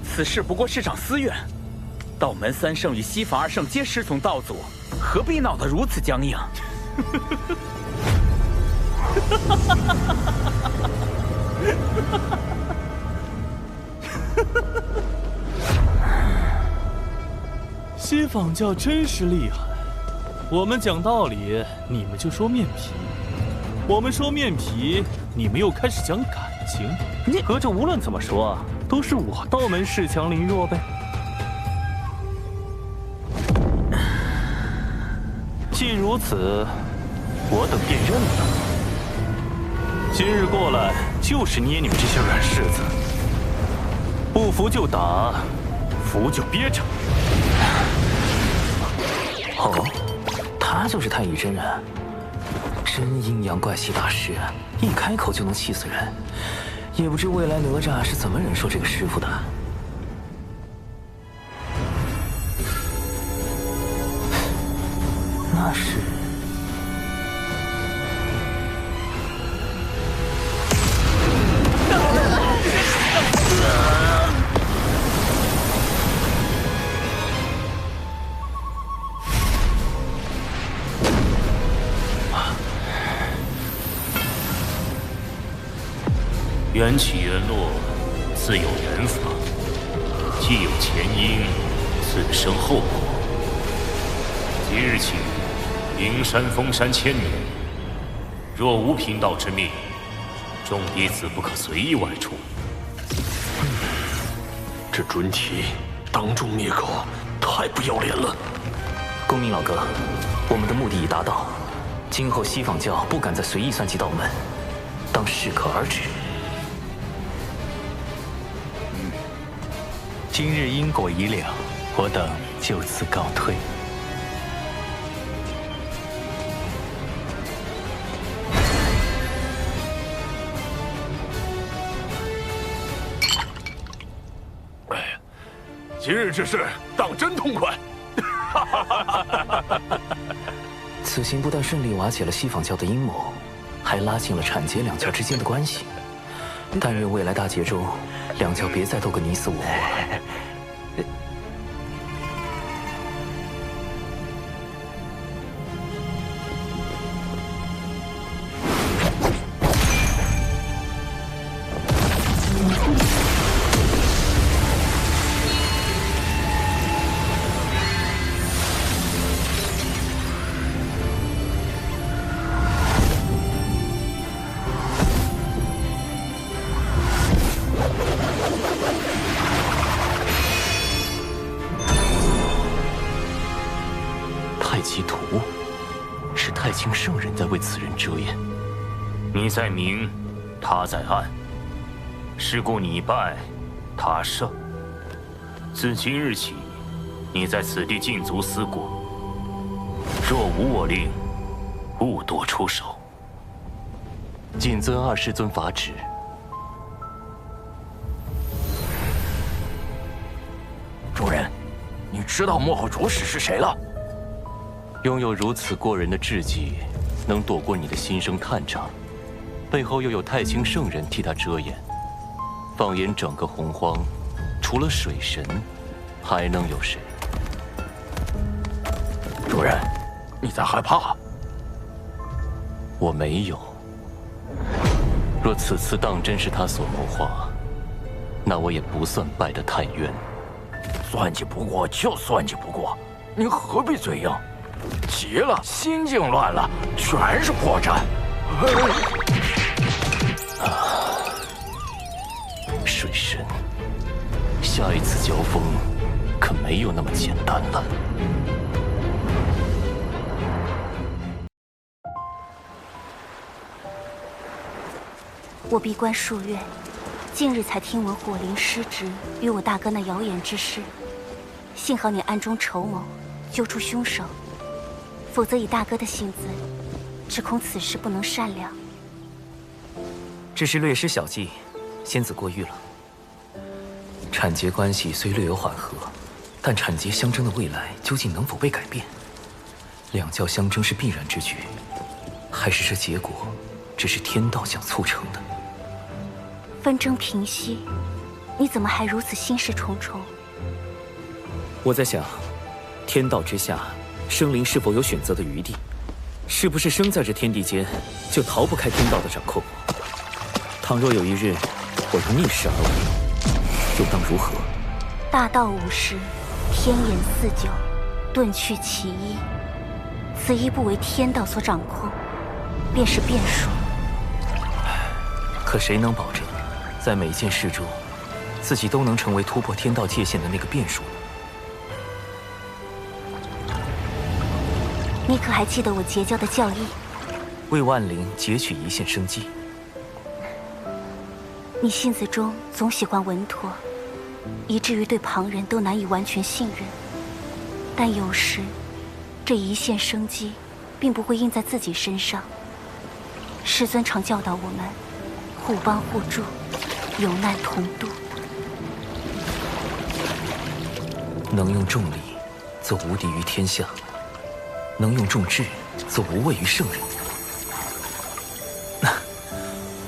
此事不过是场私怨，道门三圣与西坊二圣皆师从道祖，何必闹得如此僵硬？西方教真是厉害，我们讲道理，你们就说面皮；我们说面皮，你们又开始讲感情。合着无论怎么说，都是我道门恃强凌弱呗。既如此，我等便认了。今日过来就是捏你们这些软柿子，不服就打，服就憋着。哦，他就是太乙真人，真阴阳怪气大师，一开口就能气死人。也不知未来哪吒是怎么忍受这个师傅的。那是。缘起缘落，自有缘法；既有前因，自生后果。即日起，灵山封山1000年，若无贫道之命，众弟子不可随意外出。这准提当众灭口，太不要脸了！公明老哥，我们的目的已达到，今后西方教不敢再随意算计道门，当适可而止。今日因果已了，我等就此告退。今日之事当真痛快！此行不但顺利瓦解了西方教的阴谋，还拉近了阐劫两教之间的关系。但愿未来大劫中，两教别再斗个你死我活了。太极图，是太清圣人在为此人遮掩。你在明，他在暗，是故你败，他胜。自今日起，你在此地禁足思过，若无我令，勿多出手。谨遵二师尊法旨。主人，你知道幕后主使是谁了？拥有如此过人的智计，能躲过你的心生探查，背后又有太清圣人替他遮掩。放眼整个洪荒，除了水神，还能有谁？主人，你在害怕？我没有。若此次当真是他所谋划，那我也不算败得太冤。算计不过就算计不过，你何必嘴硬？急了，心境乱了，全是破绽。水神，下一次交锋可没有那么简单了。我闭关数月，近日才听闻火灵失职与我大哥那谣言之事，幸好你暗中筹谋，揪出凶手。否则以大哥的性子，只恐此事不能善了。只是略施小计，仙子过誉了。阐劫关系虽略有缓和，但阐劫相争的未来究竟能否被改变？两教相争是必然之举，还是这结果只是天道想促成的？纷争平息，你怎么还如此心事重重？我在想，天道之下，生灵是否有选择的余地？是不是生在这天地间，就逃不开天道的掌控？倘若有一日，我如逆势而为，又当如何？大道无时，天言四九。遁去其一，此一不为天道所掌控，便是变数。可谁能保证，在每件事中，自己都能成为突破天道界限的那个变数呢？你可还记得我结交的教义？为万灵截取一线生机。你性子中总喜欢稳妥，以至于对旁人都难以完全信任。但有时，这一线生机，并不会印在自己身上。师尊常教导我们，互帮互助，有难同度。能用重力，则无敌于天下；能用重智，则无畏于圣人。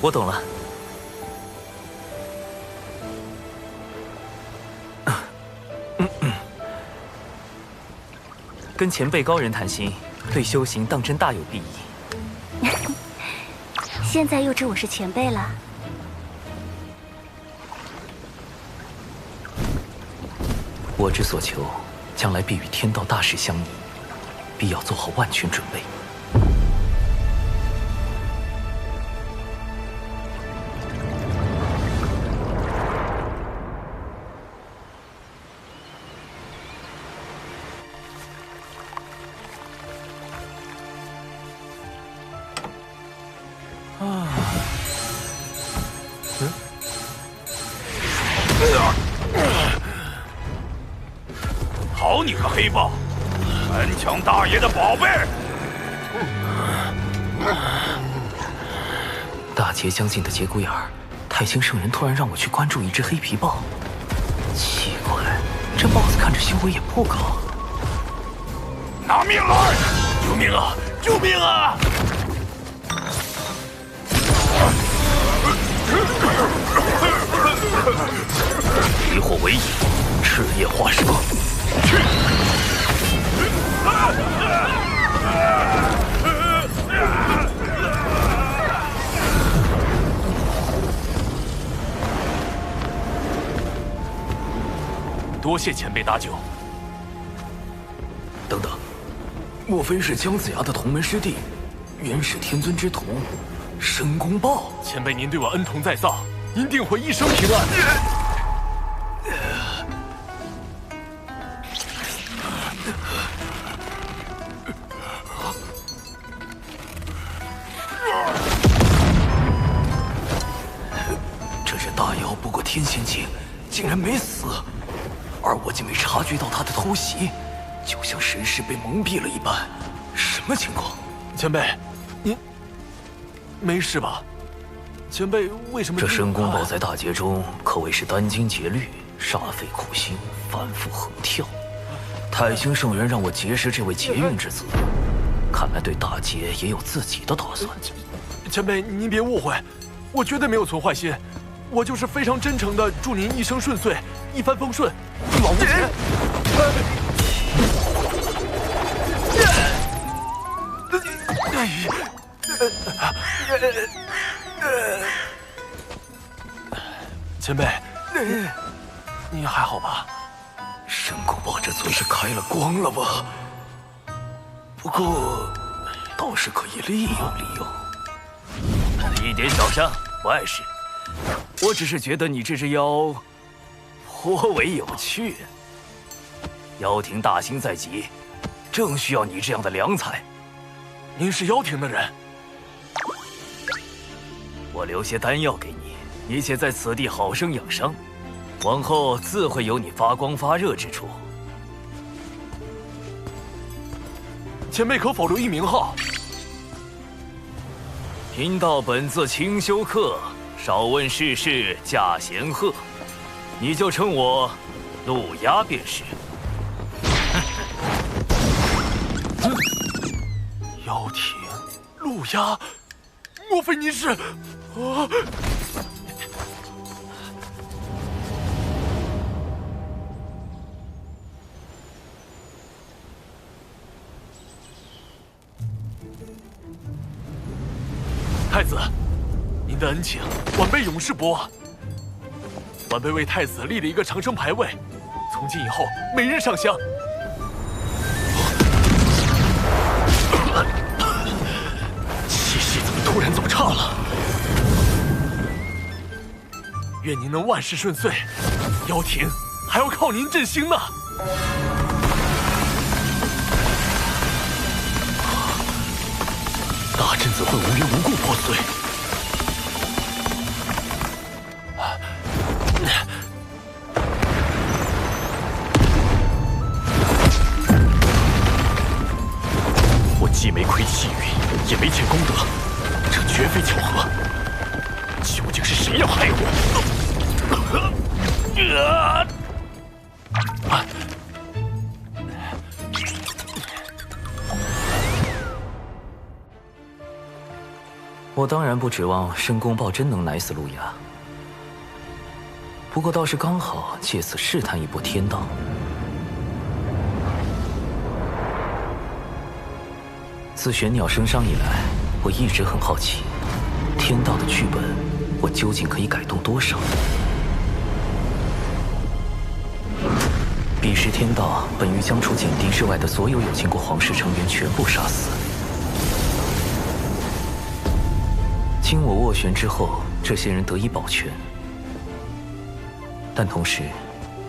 我懂了。跟前辈高人谈心，对修行当真大有裨益。现在又知我是前辈了。我之所求，将来必与天道大事相拟，必要做好万全准备。好你个黑豹，敢抢大爷的宝贝！大劫将近的节骨眼儿，太清圣人突然让我去关注一只黑皮豹。奇怪，这豹子看着修为也不高。拿命来！救命啊！救命啊！以火为引，赤焰化蛇。去！多谢前辈搭救。等等，莫非是姜子牙的同门师弟，元始天尊之徒，申公豹？前辈您对我恩同在上，您定会一生平安。这只大妖不过天仙境，竟然没死，而我竟没察觉到他的偷袭，就像神识被蒙蔽了一般。什么情况？前辈，您没事吧？前辈为什么？这申公豹在大劫中可谓是殚精竭虑，煞费苦心，反复横跳。太清圣人让我结识这位劫运之子，看来对大劫也有自己的打算。前辈，您别误会，我绝对没有存坏心，我就是非常真诚的祝您一生顺遂，一帆风顺。老无前。前辈，你还好吧？申公豹这嘴是开了光了吧？不过，倒是可以利用利用。一点小伤，不碍事。我只是觉得你这只妖颇为有趣。妖庭大兴在即，正需要你这样的良才。您是妖庭的人？我留些丹药给你，你且在此地好生养伤，往后自会有你发光发热之处。前辈可否留一名号？贫道本自清修客，少问世事驾闲鹤，你就称我陆鸦便是。妖庭，陆鸦，莫非您是？太子，您的恩情，晚辈永世不忘。晚辈为太子立了一个长生牌位，从今以后每日上香。愿您能万事顺遂，妖庭还要靠您振兴呢。大阵怎会无缘无故破碎？我既没亏气运，也没欠功德，这绝非巧合。究竟是谁要害我？我当然不指望申公豹真能奶死陆牙，不过倒是刚好借此试探一波天道。自玄鸟升商以来，我一直很好奇，天道的剧本，我究竟可以改动多少？彼时天道本欲将除简狄之外的所有有经过皇室成员全部杀死。经我斡旋之后，这些人得以保全，但同时，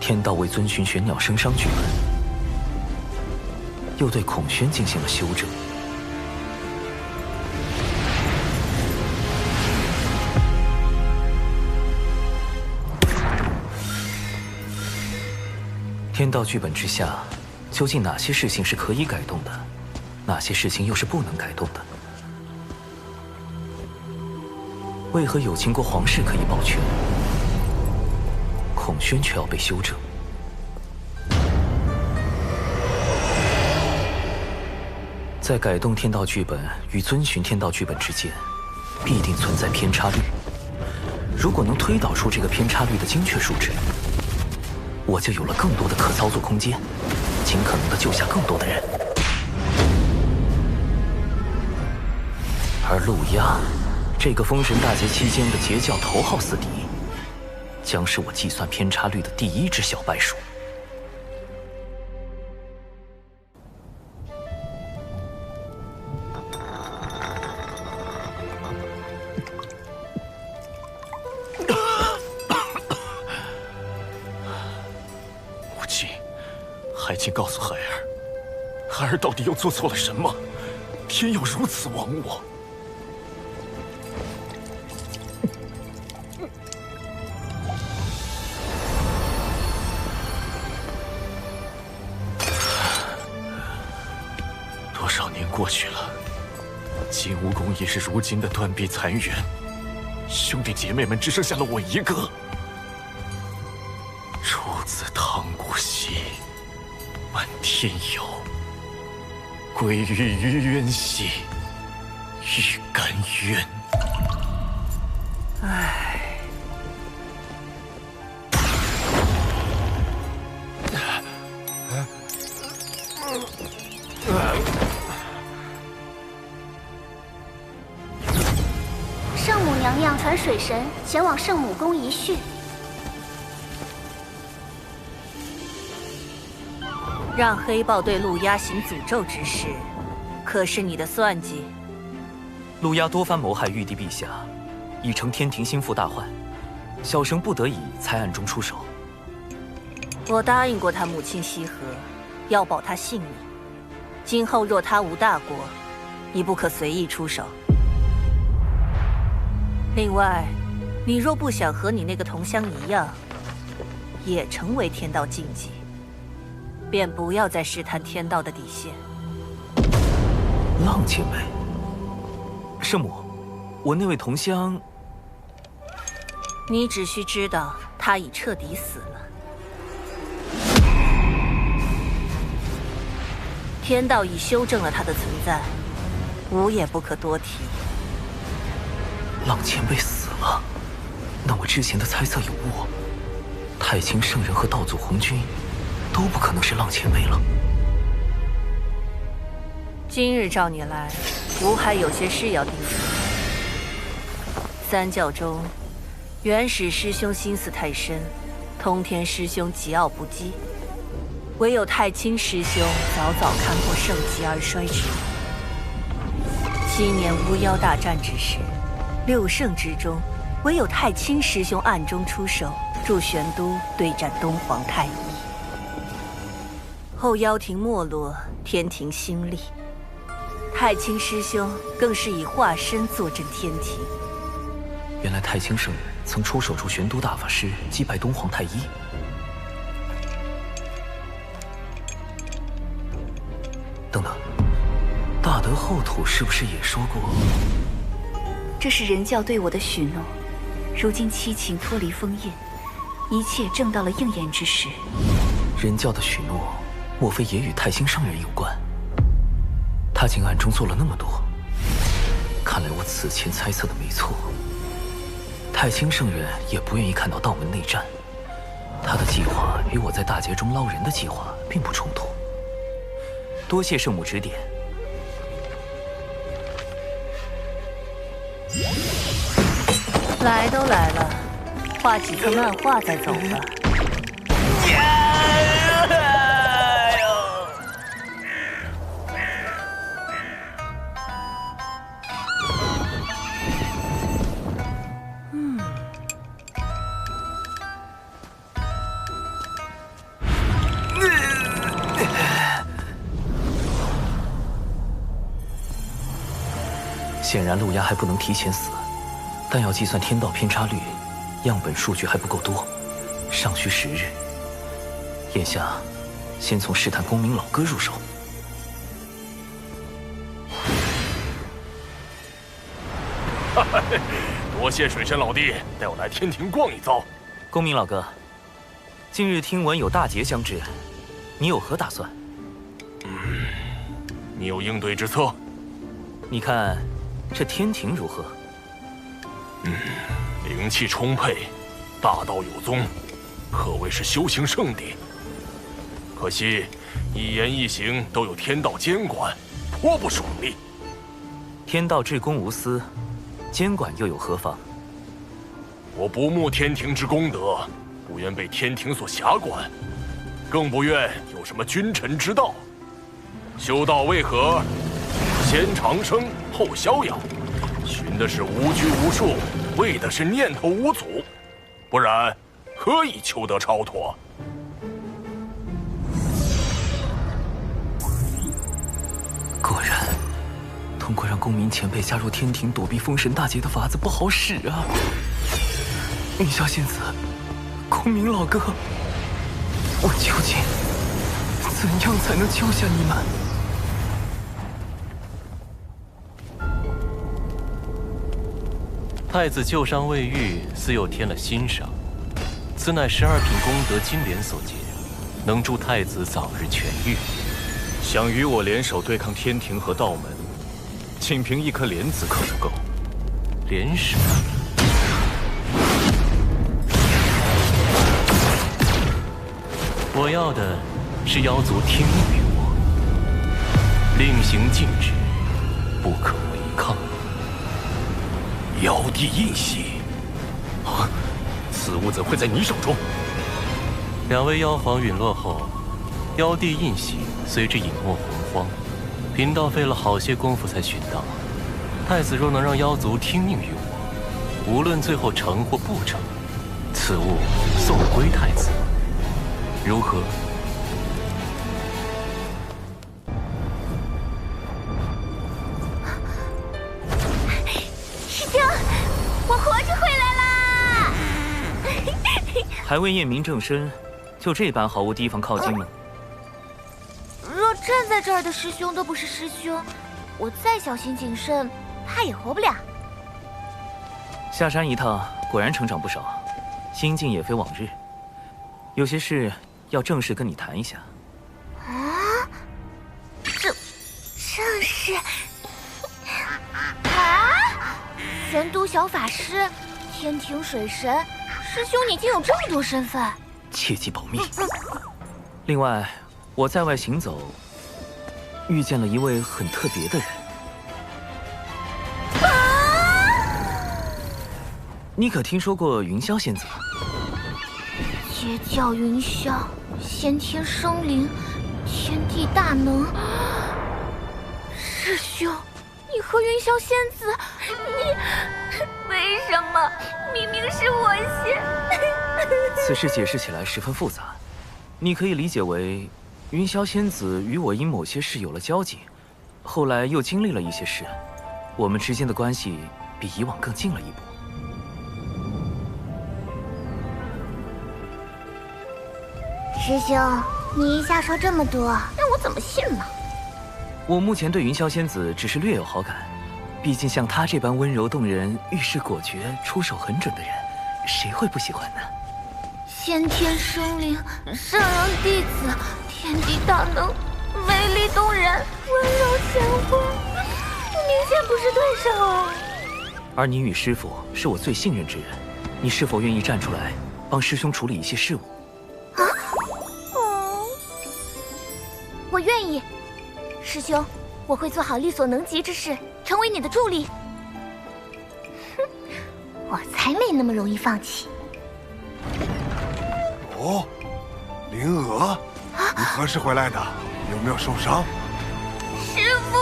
天道为遵循玄鸟升商剧本，又对孔宣进行了修正。天道剧本之下，究竟哪些事情是可以改动的，哪些事情又是不能改动的？为何有经过皇室可以保全，孔宣却要被修正？在改动天道剧本与遵循天道剧本之间，必定存在偏差率。如果能推导出这个偏差率的精确数值，我就有了更多的可操作空间，尽可能的救下更多的人。而陆压，这个封神大劫期间的截教头号死敌，将是我计算偏差率的第一只小白鼠。母亲，还请告诉孩儿，孩儿到底又做错了什么？天要如此亡我？多少年过去了，金蜈蚣也是如今的断壁残垣，兄弟姐妹们只剩下了我一个。出自汤谷兮，漫天游；归于于渊兮，欲甘渊。唉。圣母娘娘传水神前往圣母宫一叙。让黑豹对陆压行诅咒之事，可是你的算计？陆压多番谋害玉帝陛下，已成天庭心腹大患，小生不得已才暗中出手。我答应过他母亲羲和，要保他性命。今后若他无大过，你不可随意出手。另外，你若不想和你那个同乡一样，也成为天道禁忌，便不要再试探天道的底线。浪姐妹，圣母，我那位同乡，你只需知道他已彻底死了。天道已修正了他的存在，无也不可多提。浪前辈死了，那我之前的猜测有误。太清圣人和道祖红军都不可能是浪前辈了。今日召你来，吾还有些事要叮嘱。三教中，元始师兄心思太深，通天师兄桀骜不羁，唯有太清师兄早早看破盛极而衰之。7年巫妖大战之时，6圣之中，唯有太清师兄暗中出手，助玄都对战东皇太一。后妖庭没落，天庭兴立，太清师兄更是以化身坐镇天庭。原来太清圣人曾出手助玄都大法师击败东皇太一。等等，大德后土是不是也说过？这是人教对我的许诺，如今七情脱离封印，一切正到了应验之时。人教的许诺，莫非也与太清圣人有关？他竟暗中做了那么多，看来我此前猜测的没错。太清圣人也不愿意看到道门内战，他的计划与我在大劫中捞人的计划并不冲突。多谢圣母指点。来都来了，画几册漫画再走吧。显然陆压还不能提前死，但要计算天道偏差率，样本数据还不够多，尚需10日。眼下，先从试探公明老哥入手。多谢水神老弟带我来天庭逛一遭。公明老哥，近日听闻有大劫将至，你有何打算？你有应对之策？你看这天庭如何？灵气充沛，大道有宗，可谓是修行圣地。可惜一言一行都有天道监管，颇不爽利。天道至公无私，监管又有何妨？我不慕天庭之功德，不愿被天庭所辖管，更不愿有什么君臣之道。修道为何？先长生后逍遥，寻的是无拘无束，为的是念头无阻，不然何以求得超脱？果然，通过让公明前辈加入天庭躲避封神大劫的法子不好使啊！云霄仙子，公明老哥，我究竟怎样才能救下你们？太子旧伤未愈，似又添了新伤，此乃12品功德金莲所结，能助太子早日痊愈。想与我联手对抗天庭和道门，仅凭一颗莲子可不够。联手？我要的是妖族听命于我，令行禁止，不可违抗。妖帝印玺，啊，此物怎会在你手中？两位妖皇陨落后，妖帝印玺随之隐没洪荒，贫道费了好些功夫才寻到。太子若能让妖族听命于我，无论最后成或不成，此物送归太子，如何？师兄，我活着回来啦！还未验明正身，就这般毫无提防靠近吗？若站在这儿的师兄都不是师兄，我再小心谨慎，怕也活不了。下山一趟，果然成长不少，心境也非往日。有些事要正式跟你谈一下。啊？正式？啊？玄都小法师，天庭水神，师兄你竟有这么多身份，切记保密。另外，我在外行走，遇见了一位很特别的人。你可听说过云霄仙子？截教云霄，先天生灵，天地大能。师兄，你和云霄仙子，你为为什么？明明是我先。此事解释起来十分复杂，你可以理解为，云霄仙子与我因某些事有了交集，后来又经历了一些事，我们之间的关系比以往更近了一步。师兄，你一下说这么多，让我怎么信呢？我目前对云霄仙子只是略有好感，毕竟像她这般温柔动人、遇事果决、出手很准的人，谁会不喜欢呢？先天生灵，圣人弟子，天地大能，美丽动人，温柔贤惠，明显不是对手啊！而你与师父是我最信任之人，你是否愿意站出来，帮师兄处理一些事务？我愿意，师兄，我会做好力所能及之事，成为你的助力。哼，我才没那么容易放弃。哦，灵娥，你何时回来的？有没有受伤？师父！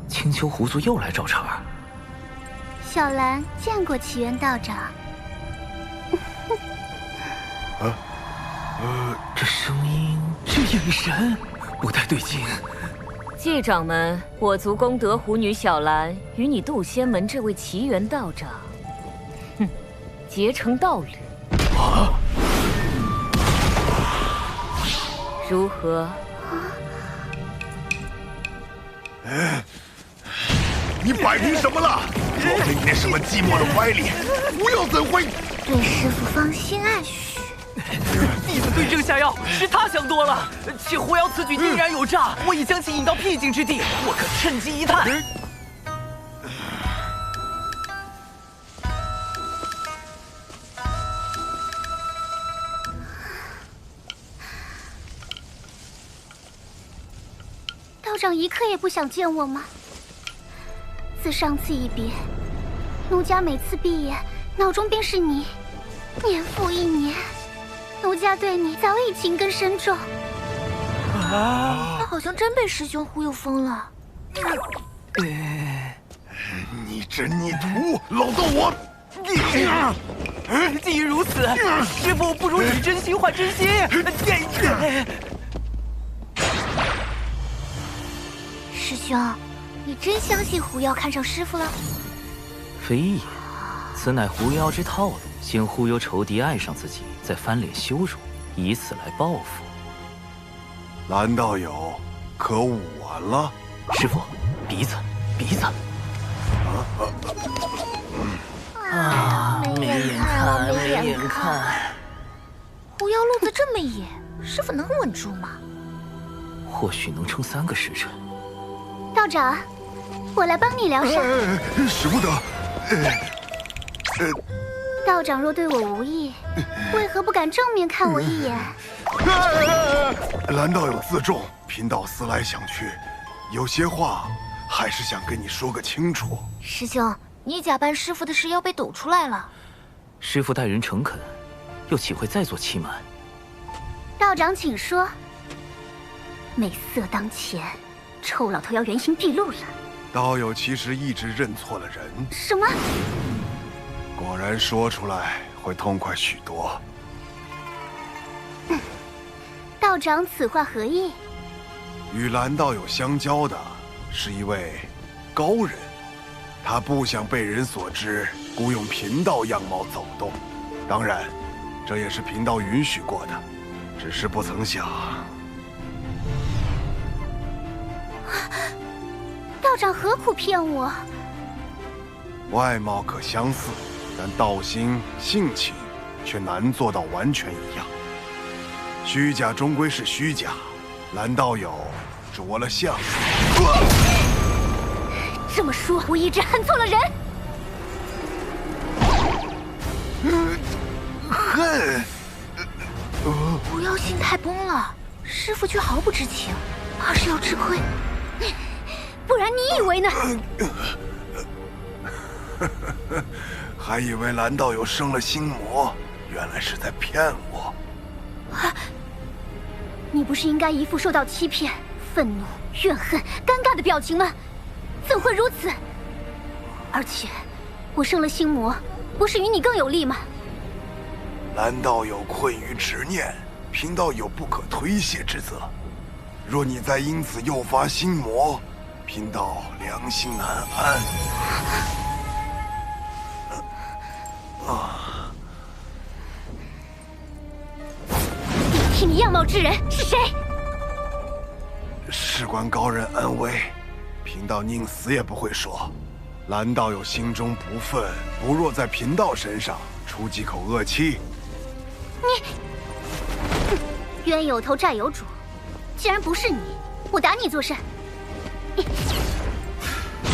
青丘狐族又来找茬。小兰见过奇缘道长。这声音，这眼神，不太对劲。继掌门，我族功德狐女小兰与你渡仙门这位奇缘道长，哼，结成道侣。如何？你摆平什么了？莫非你那什么寂寞的歪理？狐妖怎会？对师父芳心暗许。弟子对症下药，是他想多了。且狐妖此举定然有诈，我已将其引到僻静之地，我可趁机一探。道长一刻也不想见我吗？自上次一别，奴家每次闭眼，脑中便是你。年复一年，奴家对你早已情根深重。他好像真被师兄忽悠疯了。你这逆徒，老道我！既然如此，师父不如以真心换真心。师兄，你真相信狐妖看上师父了？非也，此乃狐妖之套路，先忽悠仇敌爱上自己，再翻脸羞辱，以此来报复。蓝道友，可忤完了？师父，鼻子，鼻子。没眼看，没眼看。狐妖路子这么野，师父能稳住吗？或许能撑3个时辰。道长，我来帮你疗伤。使不得。道长若对我无意，为何不敢正面看我一眼？蓝道友自重，贫道思来想去，有些话还是想跟你说个清楚。师兄，你假扮师父的事要被抖出来了。师父待人诚恳，又岂会再做欺瞒？道长请说。美色当前，臭老头要原形毕露了。道友其实一直认错了人。什么？果然说出来会痛快许多。道长此话何意？与蓝道友相交的是一位高人，他不想被人所知，故用贫道样貌走动。当然，这也是贫道允许过的，只是不曾想。道长何苦骗我？外貌可相似，但道心、性情却难做到完全一样。虚假终归是虚假，蓝道友着了相。这么说，我一直恨错了人。恨？狐妖心态崩了，师父却毫不知情，怕是要吃亏。不然你以为呢？还以为蓝道友生了心魔，原来是在骗我。你不是应该一副受到欺骗、愤怒、怨恨、尴尬的表情吗？怎会如此？而且，我生了心魔，不是与你更有利吗？蓝道友困于执念，贫道有不可推卸之责。若你再因此诱发心魔，贫道良心难安。顶替你样貌之人是谁？事关高人安危，贫道宁死也不会说。蓝道友心中不忿，不若在贫道身上出几口恶气。冤有头债有主，既然不是你，我打你做甚？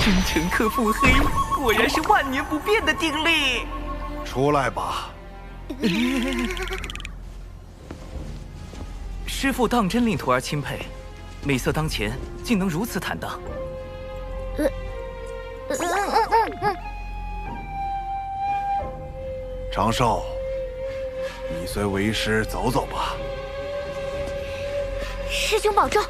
真诚克腹黑，果然是万年不变的定力。出来吧。师父当真令徒儿钦佩，美色当前，竟能如此坦荡。长寿，你随为师走走吧。师兄保重。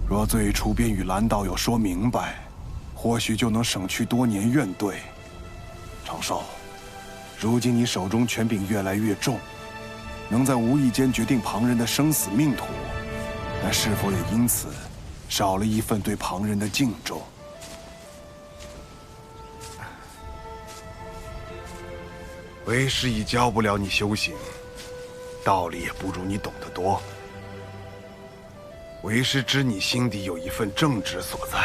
若最初便与蓝道友说明白，或许就能省去多年怨怼。长寿，如今你手中权柄越来越重，能在无意间决定旁人的生死命途，但是否也因此少了一份对旁人的敬重？为师已教不了你修行，道理也不如你懂得多。为师知你心底有一份正直所在，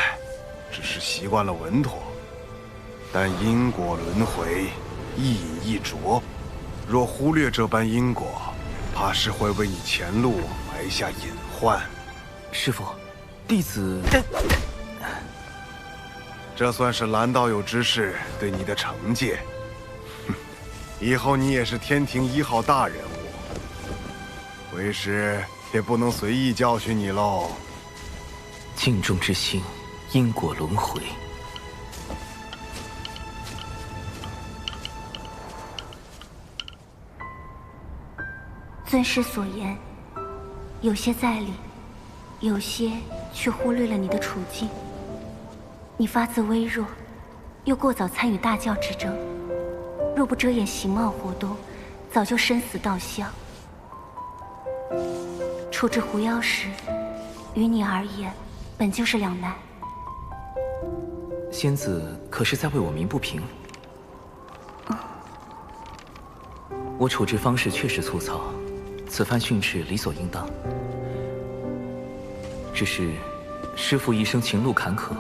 只是习惯了稳妥。但因果轮回，一饮一啄，若忽略这般因果，怕是会为你前路埋下隐患。师父，弟子……这算是蓝道友之事对你的惩戒。以后你也是天庭1号大人物，为师也不能随意教训你喽。敬重之心，因果轮回。尊师所言，有些在理，有些却忽略了你的处境。你发自微弱，又过早参与大教之争，若不遮掩形貌活动，早就身死道乡。处置狐妖时，于你而言，本就是两难。仙子可是在为我鸣不平？我处置方式确实粗糙，此番训斥理所应当。只是师父一生情路坎坷，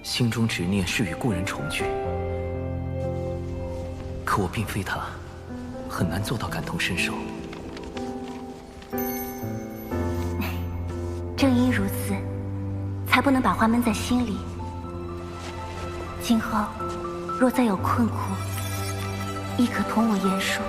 心中执念是与故人重聚。可我并非他，很难做到感同身受。正因如此，才不能把话闷在心里。今后若再有困苦，亦可同我言说。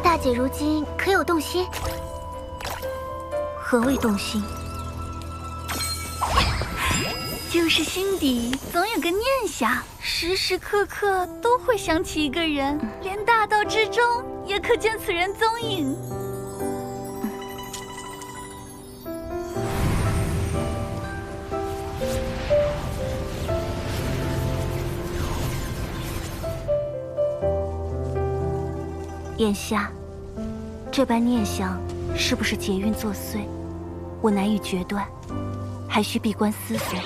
大姐如今可有动心？何谓动心？就是心底总有个念想，时时刻刻都会想起一个人，连大道之中也可见此人踪影。眼下，这般念想是不是劫运作祟，我难以决断，还需闭关思索。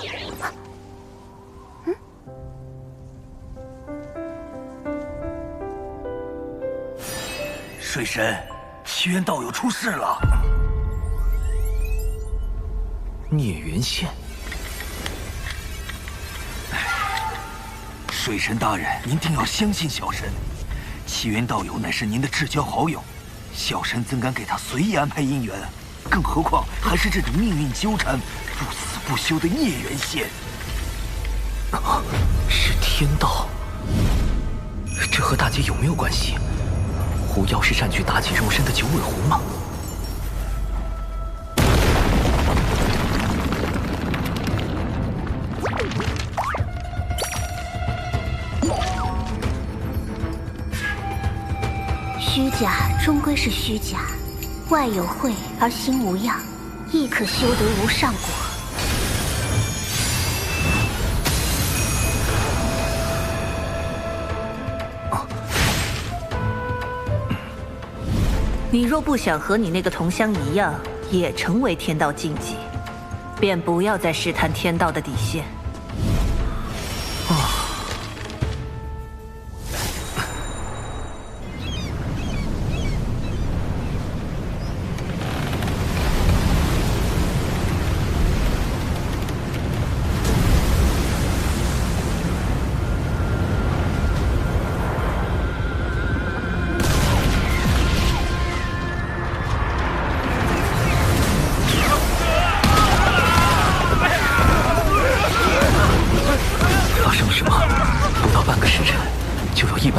水神，奇缘道友出事了。孽缘线。水神大人，您定要相信小神。齐元道友乃是您的至交好友，小神怎敢给他随意安排姻缘？更何况还是这种命运纠缠、不死不休的孽缘线。是天道，这和大姐有没有关系？狐妖是占据大姐肉身的九尾狐吗？虚假终归是虚假，外有慧而心无恙，亦可修得无上果。你若不想和你那个同乡一样，也成为天道禁忌，便不要再试探天道的底线。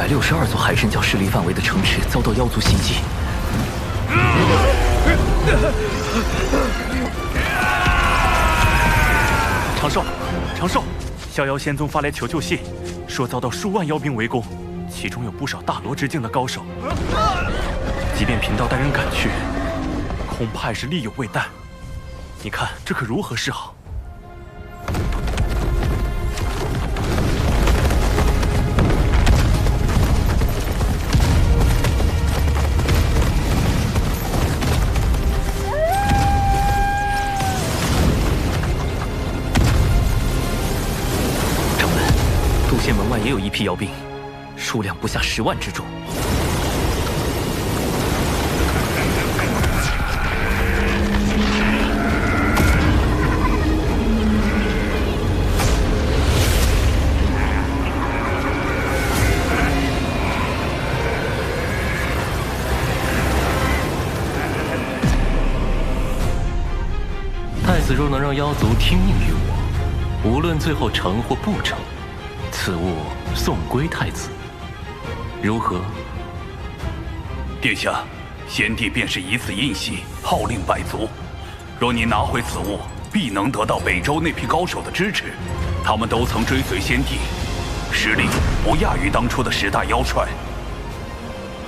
162座海神教势力范围的城池遭到妖族袭击。长寿，逍遥仙宗发来求救信，说遭到数万妖兵围攻，其中有不少大罗之境的高手。即便贫道带人赶去，恐怕也是力有未逮。你看这可如何是好？门外也有一批妖兵，数量不下10万之众。太子若能让妖族听命于我，无论最后成或不成，此物送归太子，如何？殿下，先帝便是以此印玺号令百族，若你拿回此物，必能得到北周那批高手的支持。他们都曾追随先帝，实力不亚于当初的10大妖帅。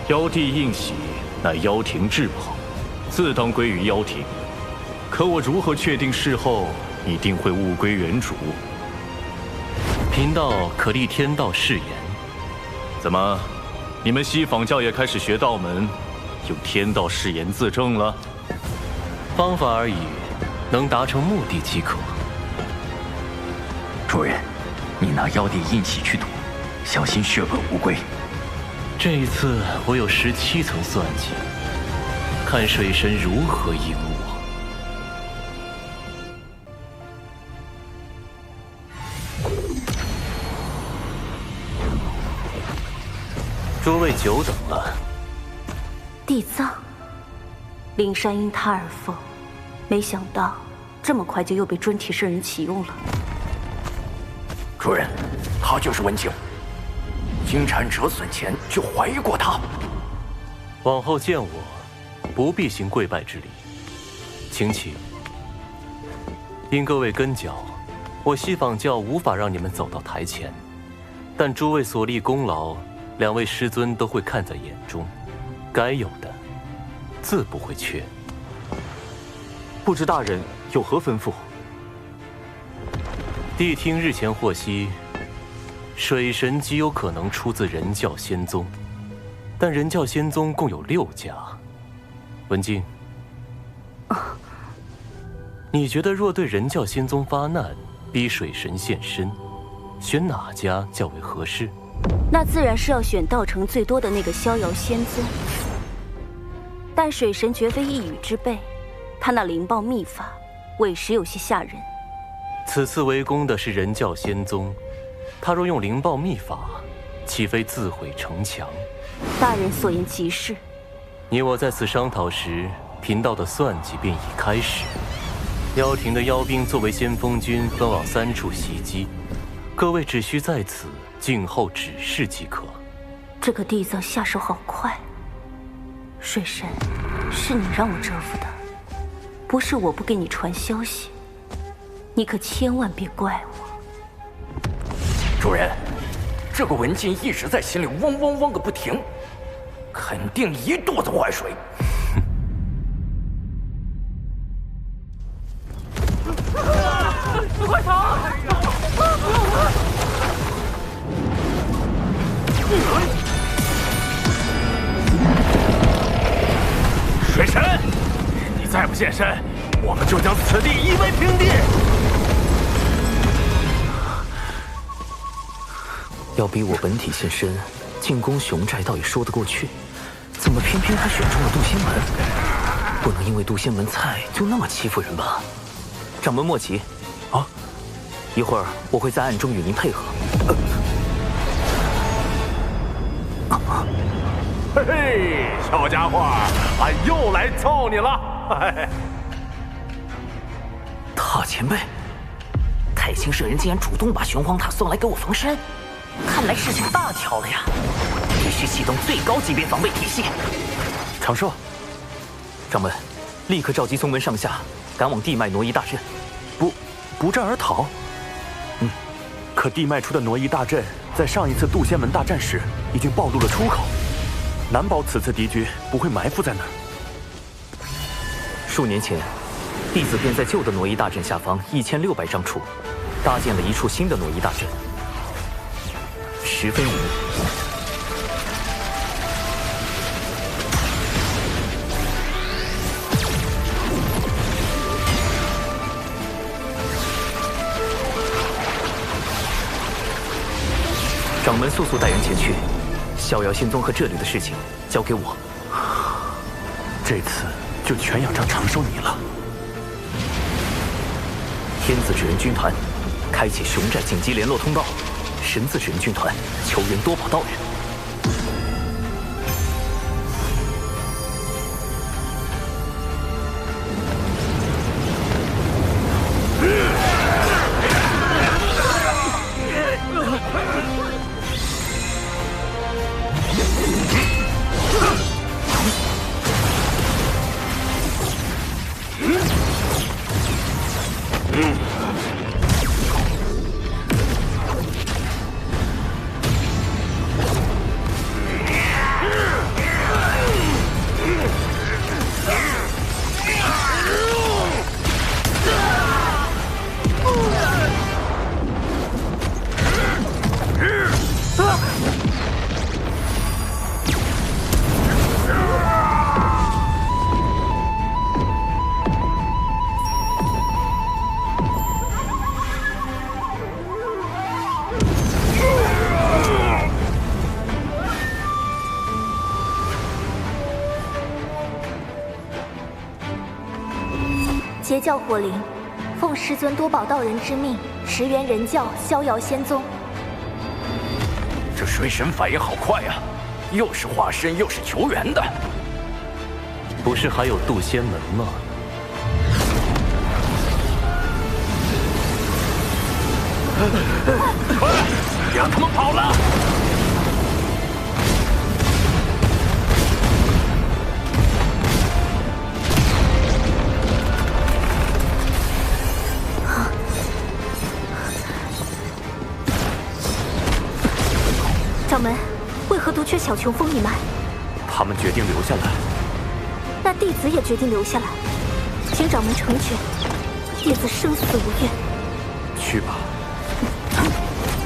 妖帝印玺乃妖庭至宝，自当归于妖庭。可我如何确定事后一定会物归原主？贫道可立天道誓言。怎么，你们西坊教也开始学道门，用天道誓言自证了？方法而已，能达成目的即可。主人，你拿妖帝印玺去赌，小心血本无归。这一次我有17层算计，看水神如何赢我。诸位久等了。地藏，灵山因他而封，没想到这么快就又被尊体圣人启用了。主人，他就是文静。金蝉折损前就怀疑过他。往后见我，不必行跪拜之礼，请起。因各位跟脚，我西坊教无法让你们走到台前，但诸位所立功劳，2位师尊都会看在眼中，该有的自不会缺。不知大人有何吩咐？谛听日前获悉，水神极有可能出自人教仙宗，但人教仙宗共有6家。文静，你觉得若对人教仙宗发难，逼水神现身，选哪家较为合适？那自然是要选道成最多的那个逍遥仙尊。但水神绝非一羽之辈，他那灵爆秘法，委实有些吓人。此次围攻的是人教仙宗，他若用灵爆秘法，岂非自毁城墙？大人所言极是。你我在此商讨时，贫道的算计便已开始。妖庭的妖兵作为先锋军，分往3处袭击，各位只需在此静候指示即可。这个地藏下手好快。水神，是你让我折服的，不是我不给你传消息。你可千万别怪我。主人，这个文静一直在心里嗡嗡嗡个不停，肯定一肚子坏水。快逃！水神，你再不现身，我们就将此地夷为平地。要逼我本体现身进攻熊寨，倒也说得过去，怎么偏偏他选中了渡仙门？不能因为渡仙门菜就那么欺负人吧？掌门莫急，啊，一会儿我会在暗中与您配合。嘿嘿，小家伙，俺又来凑你了。大前辈，太清社人竟然主动把玄黄塔送来给我防身，看来事情大条了呀！必须启动最高级别防备体系。长寿，掌门，立刻召集宗门上下，赶往地脉挪移大阵。不战而逃？可地脉出的挪移大阵，在上一次渡仙门大战时已经暴露了出口，难保此次敌军不会埋伏在那儿。数年前，弟子便在旧的挪移大阵下方1600丈处，搭建了一处新的挪移大阵，十分隐秘。掌门速速带人前去，逍遥仙宗和这里的事情交给我。这次就全仰仗长寿你了。天子纸人军团开启熊寨紧急联络通道，神字纸人军团求援多宝道人。截教火灵，奉师尊多宝道人之命，驰援人教逍遥仙宗。这水神反应好快呀，又是化身又是求援的。不是还有渡仙门吗？快，让他们跑了！掌门，为何独缺小琼峰一脉？他们决定留下来。那弟子也决定留下来，请掌门成全，弟子生死无怨。去吧。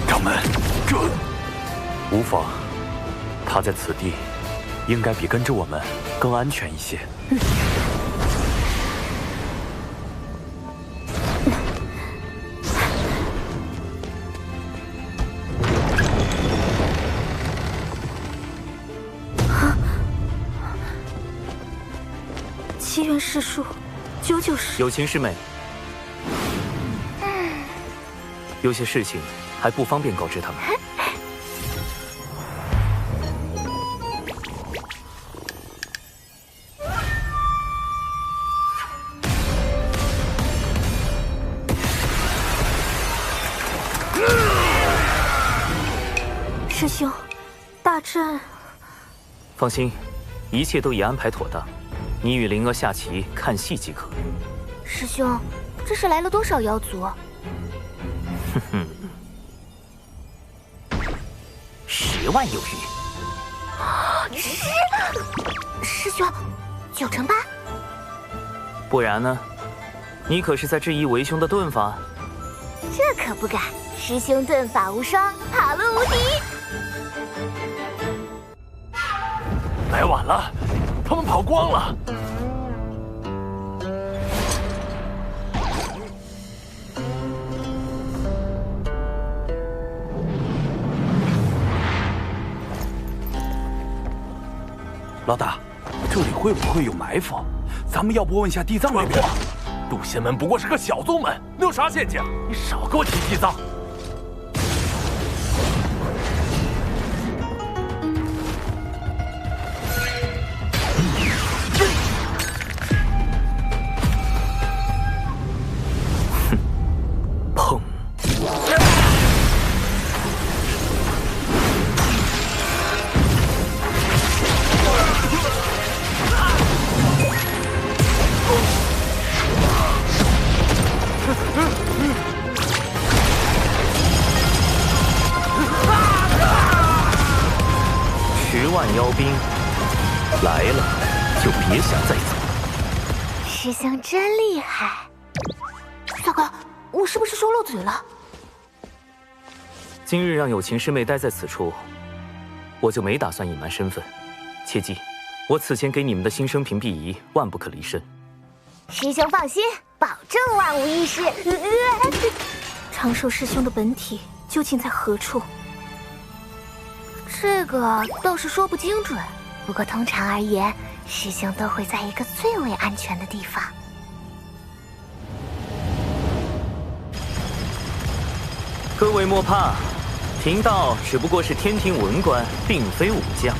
掌门，这无妨，他在此地，应该比跟着我们更安全一些。奇缘世术，究竟是有情师妹，有些事情还不方便告知他们。师兄，大阵……放心，一切都已安排妥当，你与灵儿下棋看戏即可。师兄，这是来了多少妖族？哼哼，10万有余。师兄，9成8。不然呢？你可是在质疑为兄的遁法？这可不敢，师兄遁法无双，跑路无敌。来晚了，他们跑光了。老大，这里会不会有埋伏？咱们要不问下地藏那边？渡仙门不过是个小宗门，能有啥陷阱？你少给我提地藏！砰！10万妖兵来了，就别想再走。师兄真厉害！糟糕，我是不是说漏嘴了？今日让有情师妹待在此处，我就没打算隐瞒身份。切记，我此前给你们的新生屏蔽仪万不可离身。师兄放心，保证万无一失。长寿师兄的本体究竟在何处？这个倒是说不精准，不过通常而言，师兄都会在一个最为安全的地方。各位莫怕，贫道只不过是天庭文官，并非武将。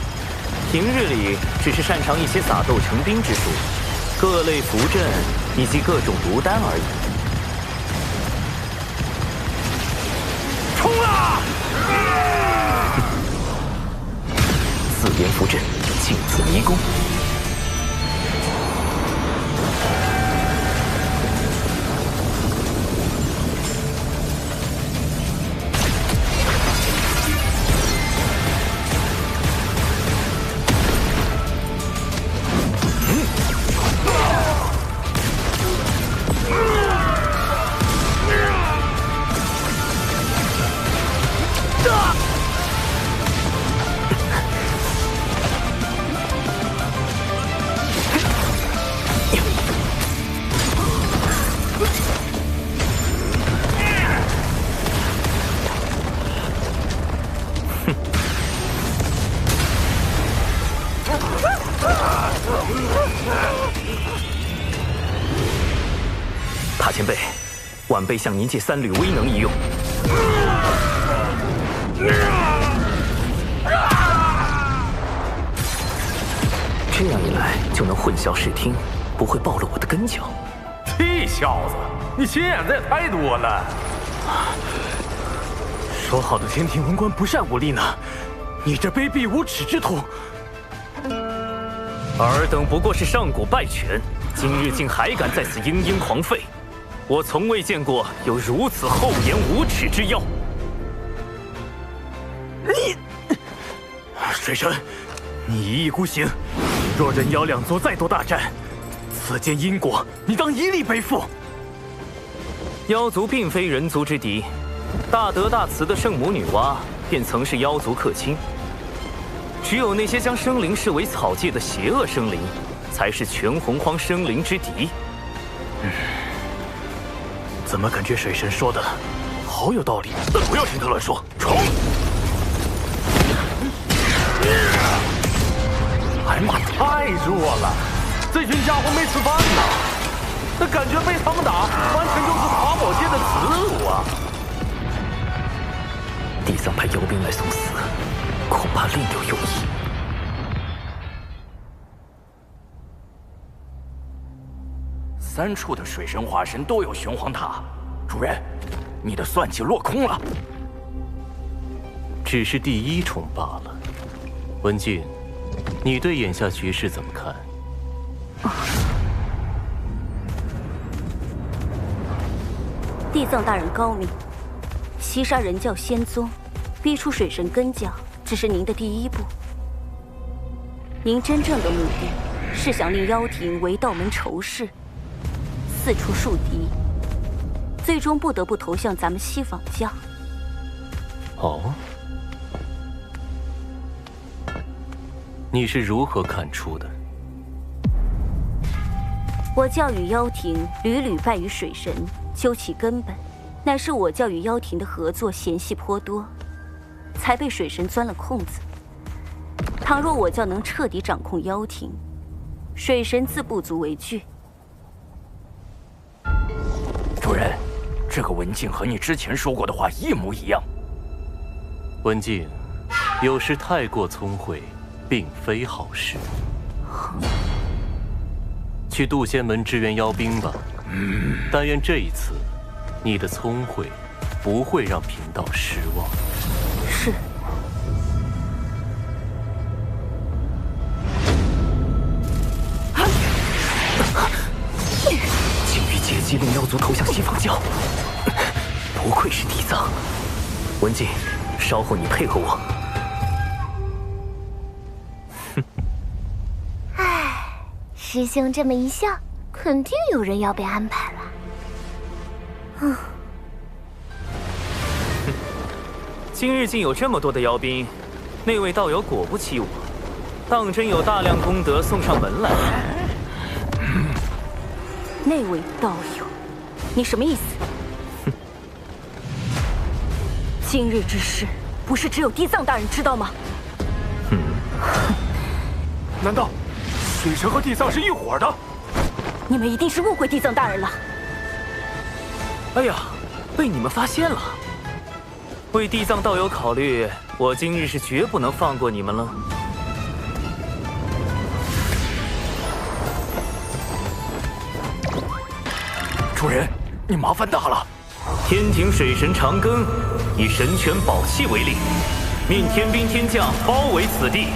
平日里只是擅长一些撒豆成兵之术，各类符阵以及各种毒丹而已。冲啊！四边符阵，镜子迷宫。塔前辈，晚辈向您借3缕威能一用。这样一来就能混淆视听，不会暴露我的根脚。这小子，你心眼子也太多了。说好的天庭文官不善武力呢？你这卑鄙无耻之徒！尔等不过是上古败犬，今日竟还敢在此嘤嘤狂吠！我从未见过有如此厚颜无耻之妖。你，水神，你一意孤行，若人妖两族再度大战，此间因果你当一力背负。妖族并非人族之敌，大德大慈的圣母女娲便曾是妖族客卿。只有那些将生灵视为草芥的邪恶生灵，才是全洪荒生灵之敌。怎么感觉水神说的好有道理？不要听他乱说，冲！哎妈，太弱了！这群家伙没吃饭呢，那感觉被他们打，完全就是华宝界的耻辱啊！地藏派妖兵来送死，恐怕另有用意。3处的水神化身都有玄黄塔，主人，你的算计落空了。只是第一重罢了。文静，你对眼下局势怎么看？地藏大人高明，袭杀人教仙宗，逼出水神根教，只是您的第一步。您真正的目的是想令妖庭为道门仇视，四处树敌，最终不得不投向咱们西坊教。哦，你是如何看出的？我教与妖庭屡屡败于水神，究其根本，乃是我教与妖庭的合作嫌隙颇多，才被水神钻了空子。倘若我教能彻底掌控妖庭，水神自不足为惧。主人，这个文静和你之前说过的话一模一样。文静，有时太过聪慧，并非好事。去渡仙门支援妖兵吧。但愿这一次，你的聪慧不会让贫道失望。是。竟欲借机令妖族投向西方教，不愧是地藏。文静，稍后你配合我。师兄这么一笑，肯定有人要被安排了。今日竟有这么多的妖兵，那位道友果不欺我，当真有大量功德送上门来。那位道友，你什么意思？今日之事，不是只有地藏大人知道吗？难道水神和地藏是一伙的？你们一定是误会地藏大人了。哎呀，被你们发现了！为地藏道友考虑，我今日是绝不能放过你们了。主人，你麻烦大了。天庭水神长庚以神权宝器为令，命天兵天将包围此地，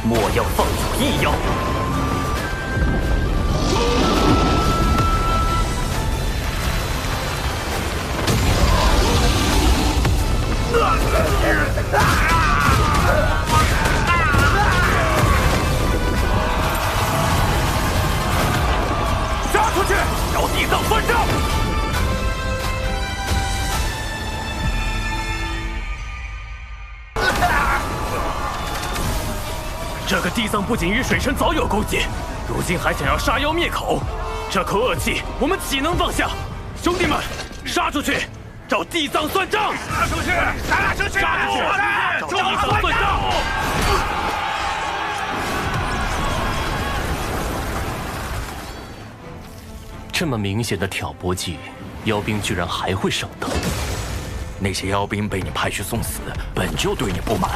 莫要放有异妖。杀出去，找地藏算账！这个地藏不仅与水神早有勾结，如今还想要杀妖灭口，这口恶气我们岂能放下？兄弟们，杀出去，找地藏算账！杀出去，杀出去，杀出去，找地藏算账！这么明显的挑拨计，妖兵居然还会上当？那些妖兵被你派去送死，本就对你不满。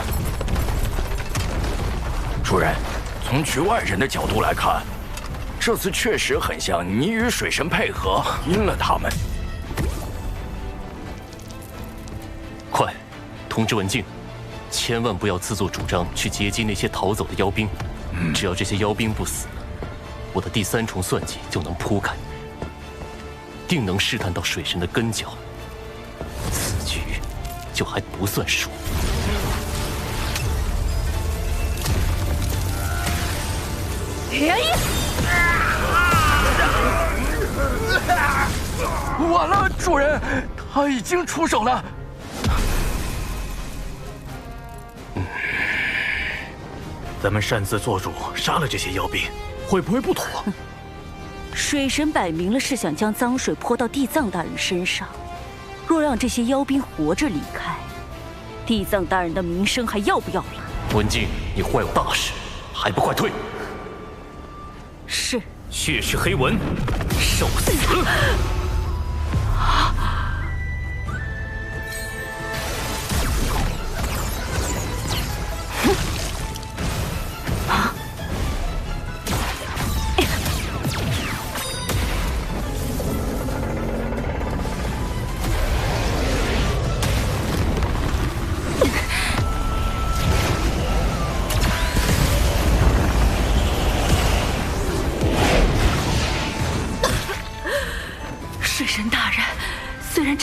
主人，从局外人的角度来看，这次确实很像你与水神配合阴了他们。快，通知文静，千万不要自作主张去截击那些逃走的妖兵。只要这些妖兵不死，我的第3重算计就能铺开，定能试探到水神的根脚。此局就还不算输。完了，主人，他已经出手了。咱们擅自做主杀了这些妖兵，会不会不妥？水神摆明了是想将脏水泼到地藏大人身上，若让这些妖兵活着离开，地藏大人的名声还要不要了？文静，你坏我大事，还不快退！是。血尸黑纹，受死！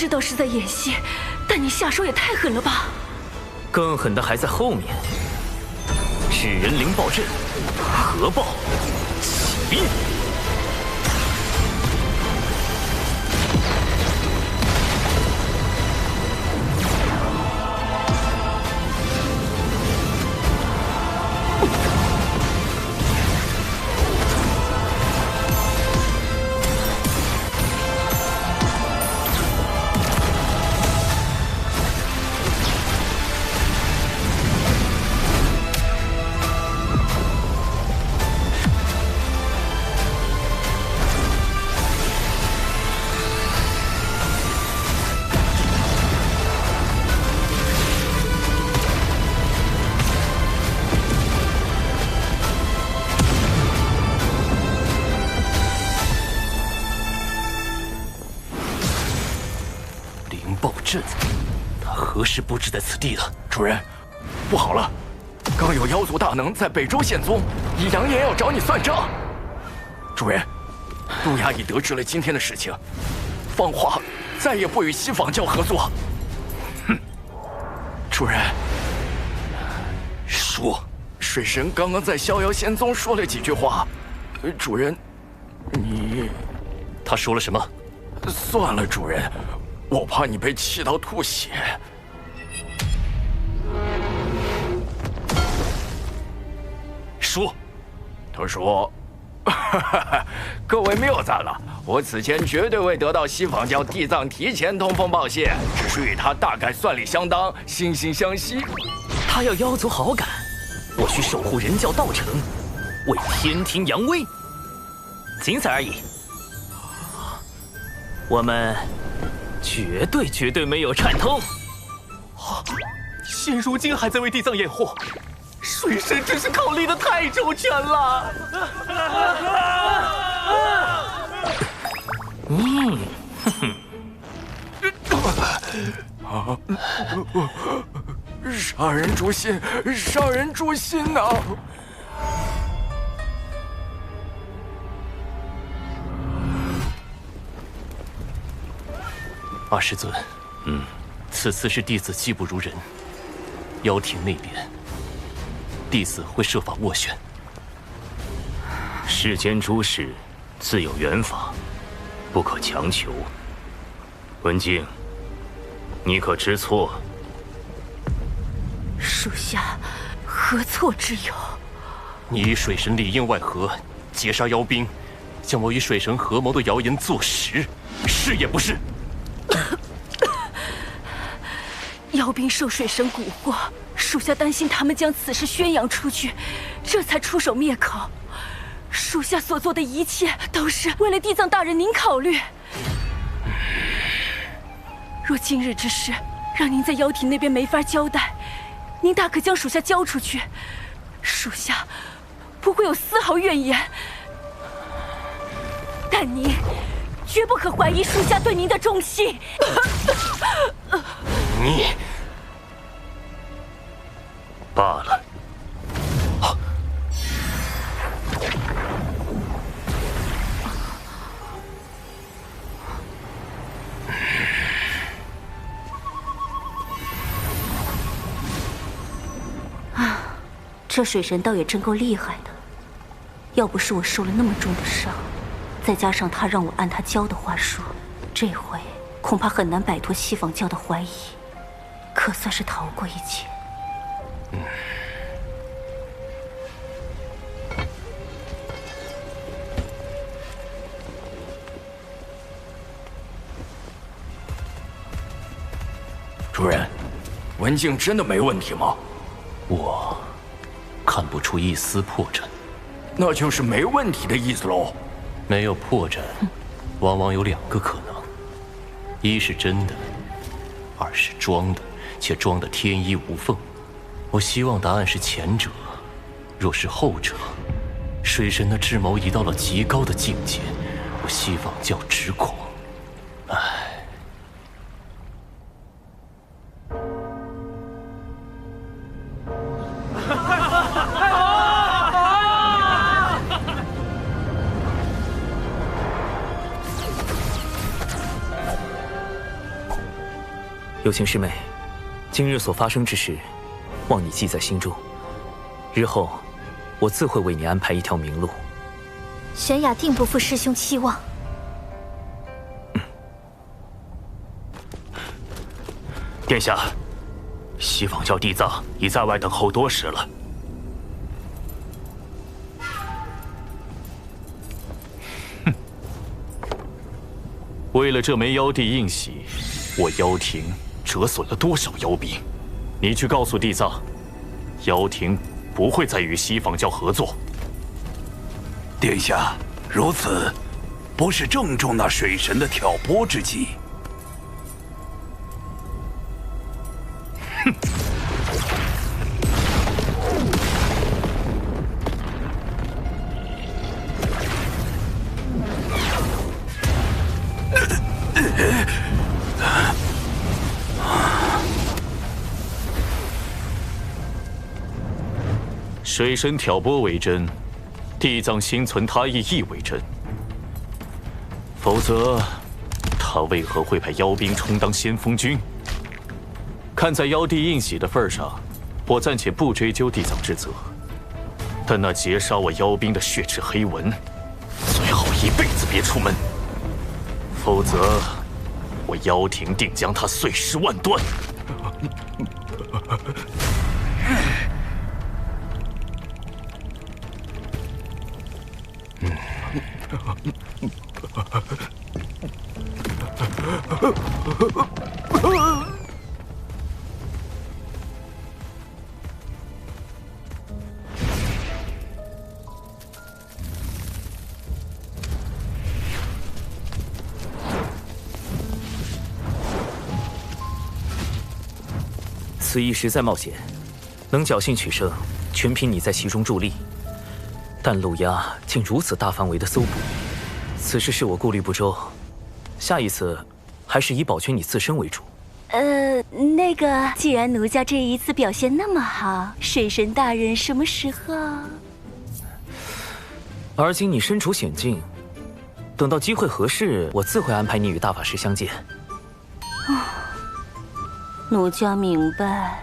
知道是在演戏，但你下手也太狠了吧！更狠的还在后面。至人灵爆阵，核爆起！何时布置在此地的？主人，不好了！刚有妖族大能在北周现踪，已扬言要找你算账。主人，路亚已得知了今天的事情，放话再也不与西仿教合作。哼！主人，说，水神刚刚在逍遥仙宗说了几句话。主人，你……他说了什么？算了，主人，我怕你被气到吐血。说，他说：“各位谬赞了，我此前绝对未得到西仿教地藏提前通风报谢，只是与他大概算理相当，惺惺相惜。他要妖族好感，我需守护人教道成，为天庭扬威，仅此而已。我们绝对没有串通。现如今还在为地藏掩护。”水神真是考虑的太周全了。杀人诛心，杀人诛心呐！二师尊，此次是弟子技不如人，妖庭那边。弟子会设法斡旋。世间诸事自有缘法，不可强求。文静，你可知错？属下何错之有？你以水神里应外合，截杀妖兵，将我与水神合谋的谣言坐实，是也不是？妖兵受水神蛊惑。属下担心他们将此事宣扬出去，这才出手灭口。属下所做的一切都是为了地藏大人您考虑。若今日之事让您在妖庭那边没法交代，您大可将属下交出去，属下不会有丝毫怨言。但您绝不可怀疑属下对您的忠心。你。罢了。这水神倒也真够厉害的。要不是我受了那么重的伤，再加上他让我按他教的话说，这回恐怕很难摆脱西仿教的怀疑，可算是逃过一劫。主人，文静真的没问题吗？我看不出一丝破绽，那就是没问题的意思喽。没有破绽，往往有两个可能：一是真的，二是装的，且装得天衣无缝。我希望答案是前者。若是后者，水神的智谋已到了极高的境界，我西仿教只恐……唉。有情师妹，今日所发生之事，望你记在心中。日后，我自会为你安排一条明路。玄雅定不负师兄期望。殿下，西坊教地藏已在外等候多时了。为了这枚妖帝印玺，我妖庭折损了多少妖兵？你去告诉地藏，妖庭不会再与西坊教合作。殿下，如此，不是正中那水神的挑拨之计。哼！水神挑拨为真，地藏心存他意亦为真。否则，他为何会派妖兵充当先锋军？看在妖帝印玺的份上，我暂且不追究地藏之责。但那劫杀我妖兵的血赤黑纹，最好一辈子别出门，否则我妖庭定将他碎尸万段。此役实在冒险，能侥幸取胜，全凭你在其中助力。但陆压竟如此大范围的搜捕，此事是我顾虑不周。下一次，还是以保全你自身为主。那个，既然奴家这一次表现那么好，水神大人什么时候？而今你身处险境，等到机会合适，我自会安排你与大法师相见。奴家明白。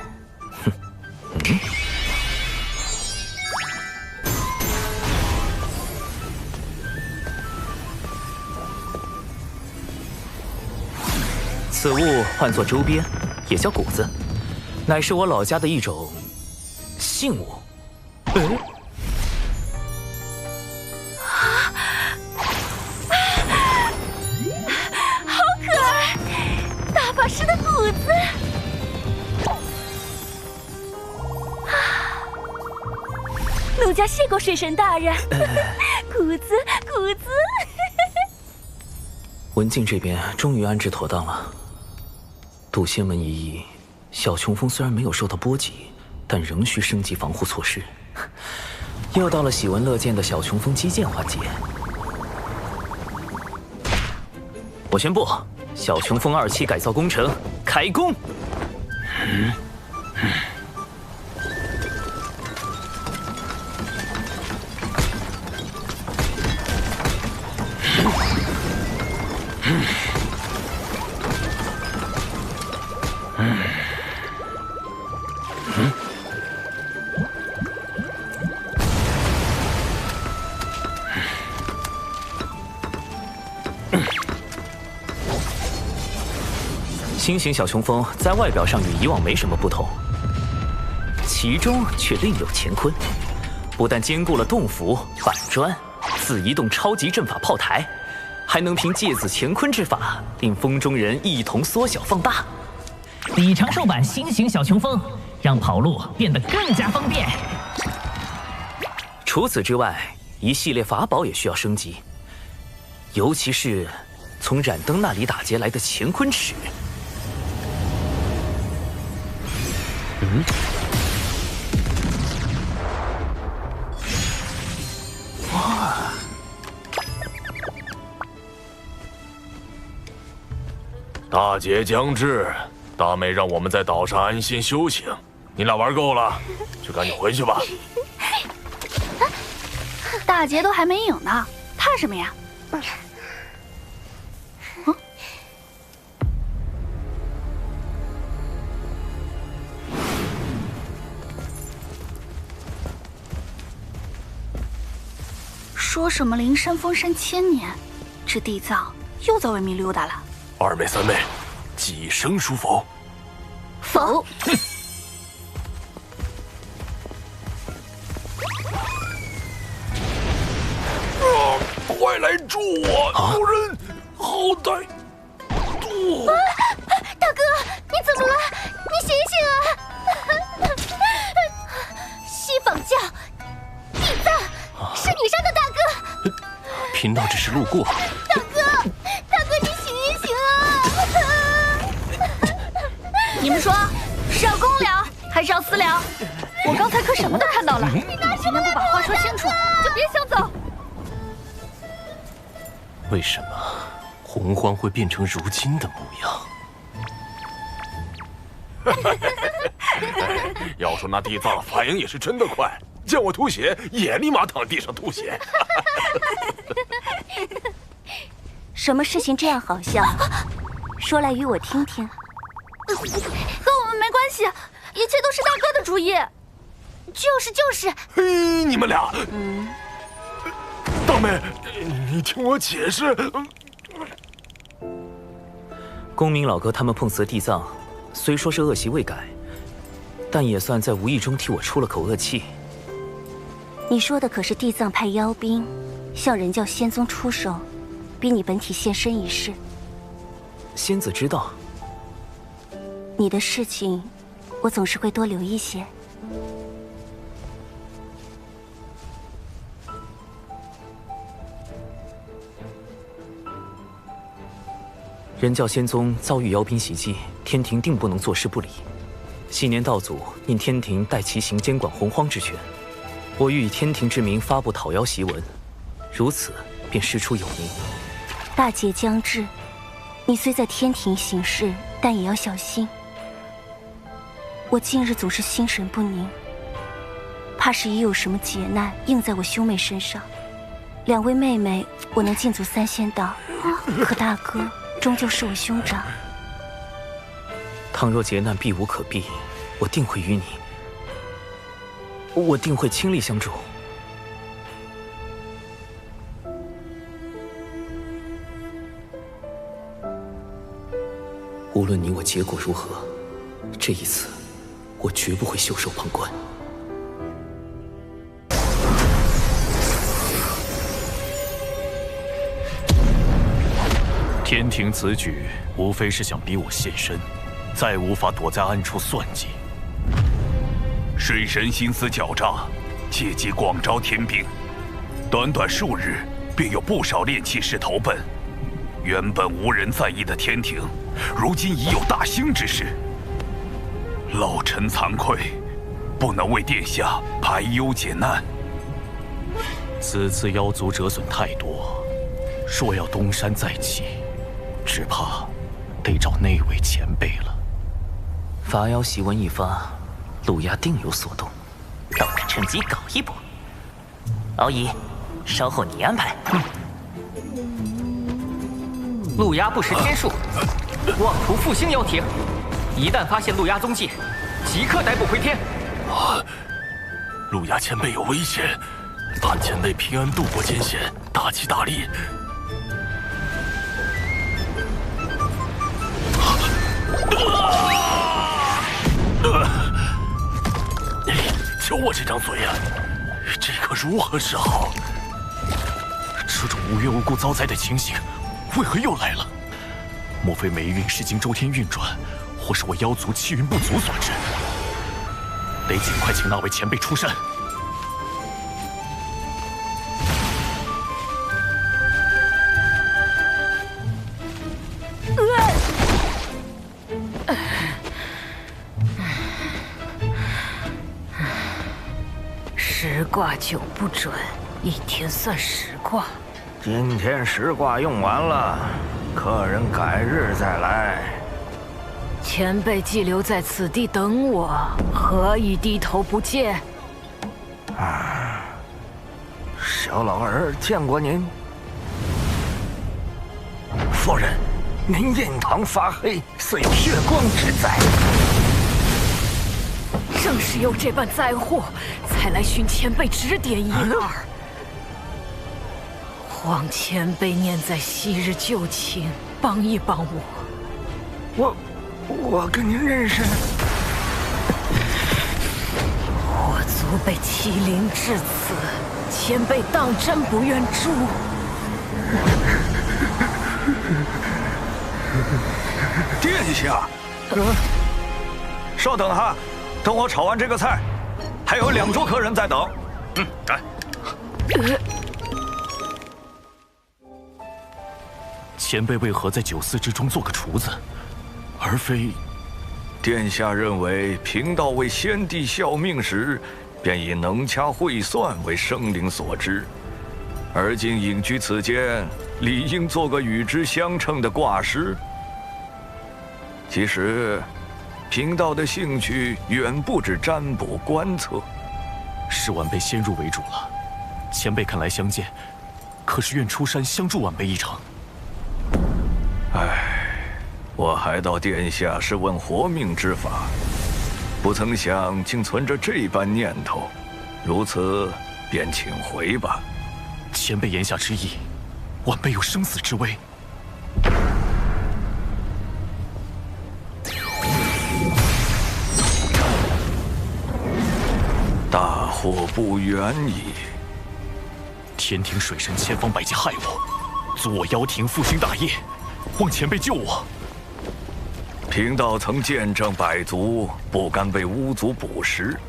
此物唤作周边，也叫谷子，乃是我老家的一种信物。好可爱，大法师的谷子。奴家谢过水神大人。谷子，谷子。文静这边终于安置妥当了。渡仙门一役，小琼峰虽然没有受到波及，但仍需升级防护措施。又到了喜闻乐见的小琼峰击剑环节。我宣布，小琼峰2期改造工程开工。新型小琼峰在外表上与以往没什么不同，其中却另有乾坤。不但兼顾了洞府、板砖、自移动超级阵法炮台，还能凭芥子乾坤之法，令风中人一同缩小放大。底长寿版新型小琼峰，让跑路变得更加方便。除此之外，一系列法宝也需要升级，尤其是从冉登那里打劫来的乾坤尺。哇！大劫将至，大妹让我们在岛上安心修行。你俩玩够了，就赶紧回去吧。大劫都还没赢呢，怕什么呀？说什么灵山封山1000年，这地藏又在外面溜达了。二妹三妹，几生疏否？否。快来助我！有人好歹渡！大哥，你怎么了？你醒醒啊！西坊教地藏是你杀的大哥。贫道只是路过。大哥，你醒一醒啊！你们说是要公了还是要私了？我刚才可什么都看到了。今天不把话说清楚，就别想走。为什么洪荒会变成如今的模样？要说那地藏反应也是真的快，见我吐血也立马躺地上吐血。什么事情这样好笑？说来与我听听。和我们没关系，一切都是大哥的主意。就是。嘿，你们俩，大妹，你听我解释。公明老哥他们碰瓷地藏，虽说是恶习未改，但也算在无意中替我出了口恶气。你说的可是地藏派妖兵向人教仙宗出手，逼你本体现身一事。仙子知道。你的事情，我总是会多留意些。人教仙宗遭遇妖兵袭击，天庭定不能坐视不理。昔年道祖因天庭代其行监管洪荒之权，我欲以天庭之名发布讨妖檄文，如此便师出有名。大劫将至，你虽在天庭行事，但也要小心。我近日总是心神不宁，怕是已有什么劫难应在我兄妹身上。2位妹妹，我能尽足3仙道，可大哥终究是我兄长。倘若劫难避无可避，我定会与你，我定会倾力相助。无论你我结果如何，这一次，我绝不会袖手旁观。天庭此举，无非是想逼我现身，再无法躲在暗处算计。水神心思狡诈，借机广招天兵，短短数日，便有不少炼气士投奔。原本无人在意的天庭，如今已有大兴之势。老臣惭愧，不能为殿下排忧解难。此次妖族折损太多，若要东山再起，只怕得找那位前辈了。伐妖檄文一发，陆压定有所动，让我趁机搞一波。敖乙，稍后你安排。陆压不识天数，妄图复兴妖庭，一旦发现陆压踪迹，即刻逮捕回天。陆压前辈有危险，盼前辈平安度过艰险，大吉大利。就我这张嘴呀，这可如何是好？这种无缘无故遭灾的情形，为何又来了？莫非霉运是经周天运转，或是我妖族气运不足所致？得尽快请那位前辈出山。10卦9不准，一天算10卦。今天10卦用完了，客人改日再来。前辈既留在此地等我，何以低头不见？小老儿见过您。夫人，您印堂发黑，似有血光之灾。正是有这般灾祸，才来寻前辈指点一二。望前辈念在昔日旧情，帮一帮我。我跟您认识。我族被欺凌至此，前辈当真不愿助？殿下，稍等哈，等我炒完这个菜，还有2桌客人在等。来。前辈为何在酒肆之中做个厨子，而非？殿下认为贫道为先帝效命时，便以能掐会算为生灵所知，而今隐居此间，理应做个与之相称的挂师。其实，贫道的兴趣远不止占卜观测。是晚辈先入为主了，前辈看来相见，可是愿出山相助晚辈一程。我还道殿下是问活命之法，不曾想竟存着这般念头，如此便请回吧。前辈言下之意，晚辈有生死之危。大祸不远矣！天庭水神千方百计害我，阻我妖庭复兴大业，望前辈救我。贫道曾见证百族不甘被巫族捕食，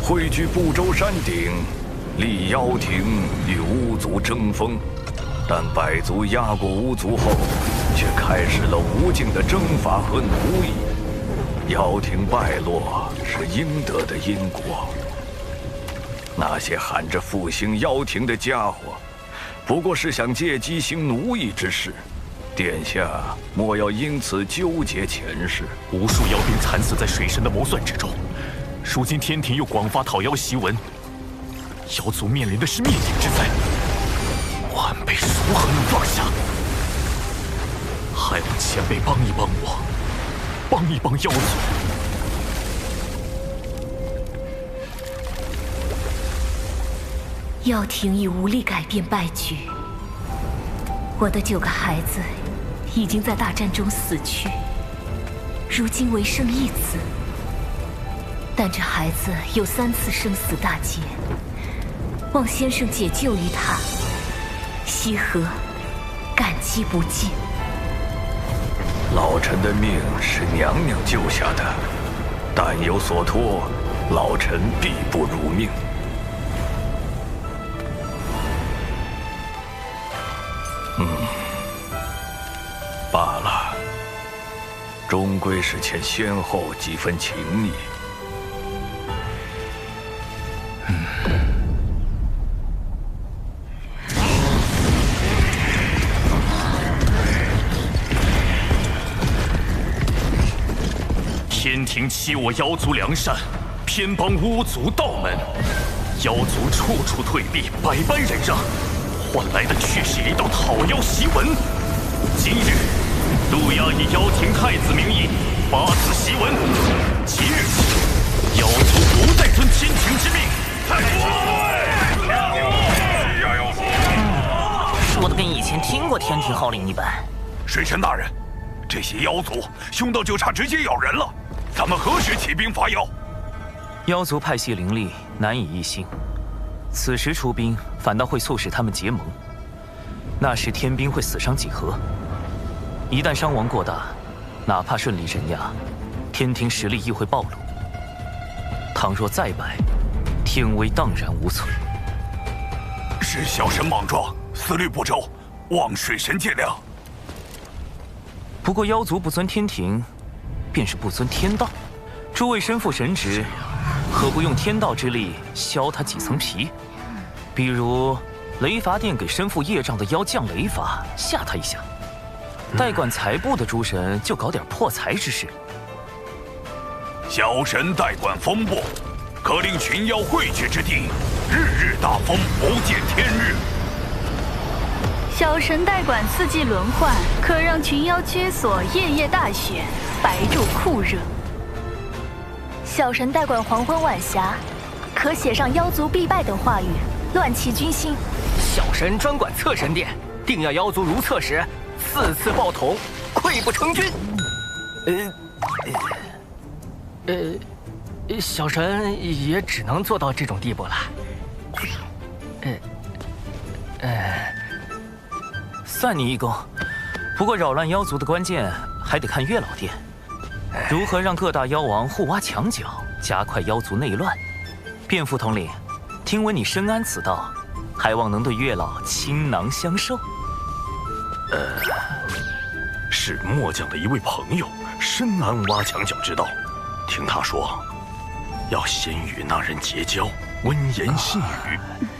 汇聚不周山顶，立妖庭与巫族争锋。但百族压过巫族后，却开始了无尽的征伐和奴役。妖庭败落是应得的因果。那些喊着复兴妖庭的家伙，不过是想借机行奴役之事。殿下莫要因此纠结前世。无数妖兵惨死在水神的谋算之中，如今天庭又广发讨妖檄文，妖族面临的是灭顶之灾，晚辈如何能放下？还望前辈帮一帮我，帮一帮妖族。妖庭已无力改变败局，我的9个孩子已经在大战中死去，如今唯剩1子。但这孩子有3次生死大劫，望先生解救于他，西河感激不尽。老臣的命是娘娘救下的，但有所托，老臣必不辱命。罢了，终归是欠先后几分情谊。天庭欺我妖族良善，偏帮巫族道门，妖族处处退避，百般忍让，换来的却是一道讨妖檄文。今日，陆压以妖庭太子名义发此檄文，即日起，妖族不再遵天庭之命。说的跟以前听过天庭号令一般。水神大人，这些妖族凶到就差直接咬人了，咱们何时起兵伐妖？妖族派系凌厉，难以一心。此时出兵，反倒会促使他们结盟。那时天兵会死伤几何？一旦伤亡过大，哪怕顺利镇压，天庭实力亦会暴露。倘若再败，天威荡然无存。是小神莽撞，思虑不周，望水神见谅。不过妖族不尊天庭，便是不尊天道。诸位身负神职，何不用天道之力削他几层皮？比如雷伐殿给身负业障的妖降雷罚，吓他一下。代管财部的诸神就搞点破财之事。小神代管风部，可令群妖汇聚之地，日日大风，不见天日。小神代管4季轮换，可让群妖居所，夜夜大雪，白昼酷热。小神代管黄昏晚霞，可写上妖族必败等话语，乱其军心。小神专管侧神殿，定要妖族如厕时4次爆桶，溃不成军。小神也只能做到这种地步了。算你一功。不过扰乱妖族的关键还得看月老殿，如何让各大妖王互挖墙角，加快妖族内乱。卞副统领，听闻你深谙此道，还望能对月老倾囊相授。是末将的一位朋友深谙挖墙脚之道，听他说，要先与那人结交，温言细语，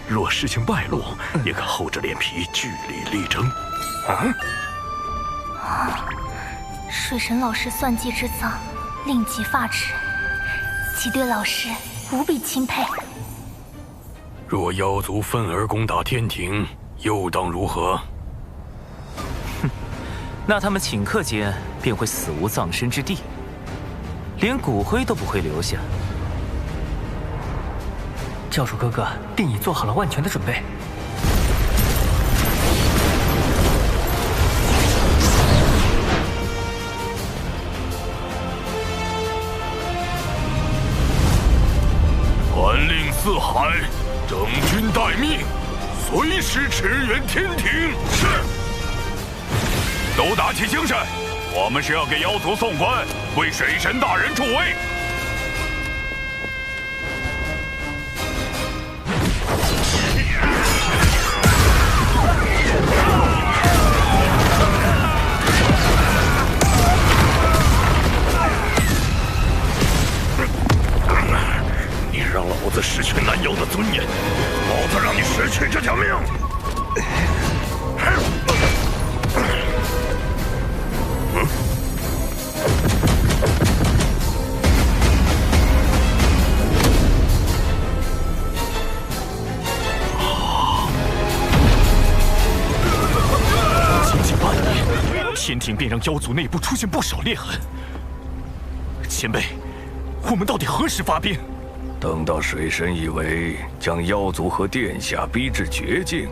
若事情败露，也可厚着脸皮据理力争。水神老师算计之脏，令极发指，即对老师无比钦佩。若妖族愤而攻打天庭，又当如何？那他们顷刻间便会死无葬身之地，连骨灰都不会留下。教主哥哥定已做好了万全的准备。传令四海，整军待命，随时驰援天庭。是。都打起精神，我们是要给妖族送官，为水神大人助威。你让老子失去南妖的尊严，老子让你失去这条命！天庭便让妖族内部出现不少裂痕。前辈，我们到底何时发兵？等到水神以为将妖族和殿下逼至绝境，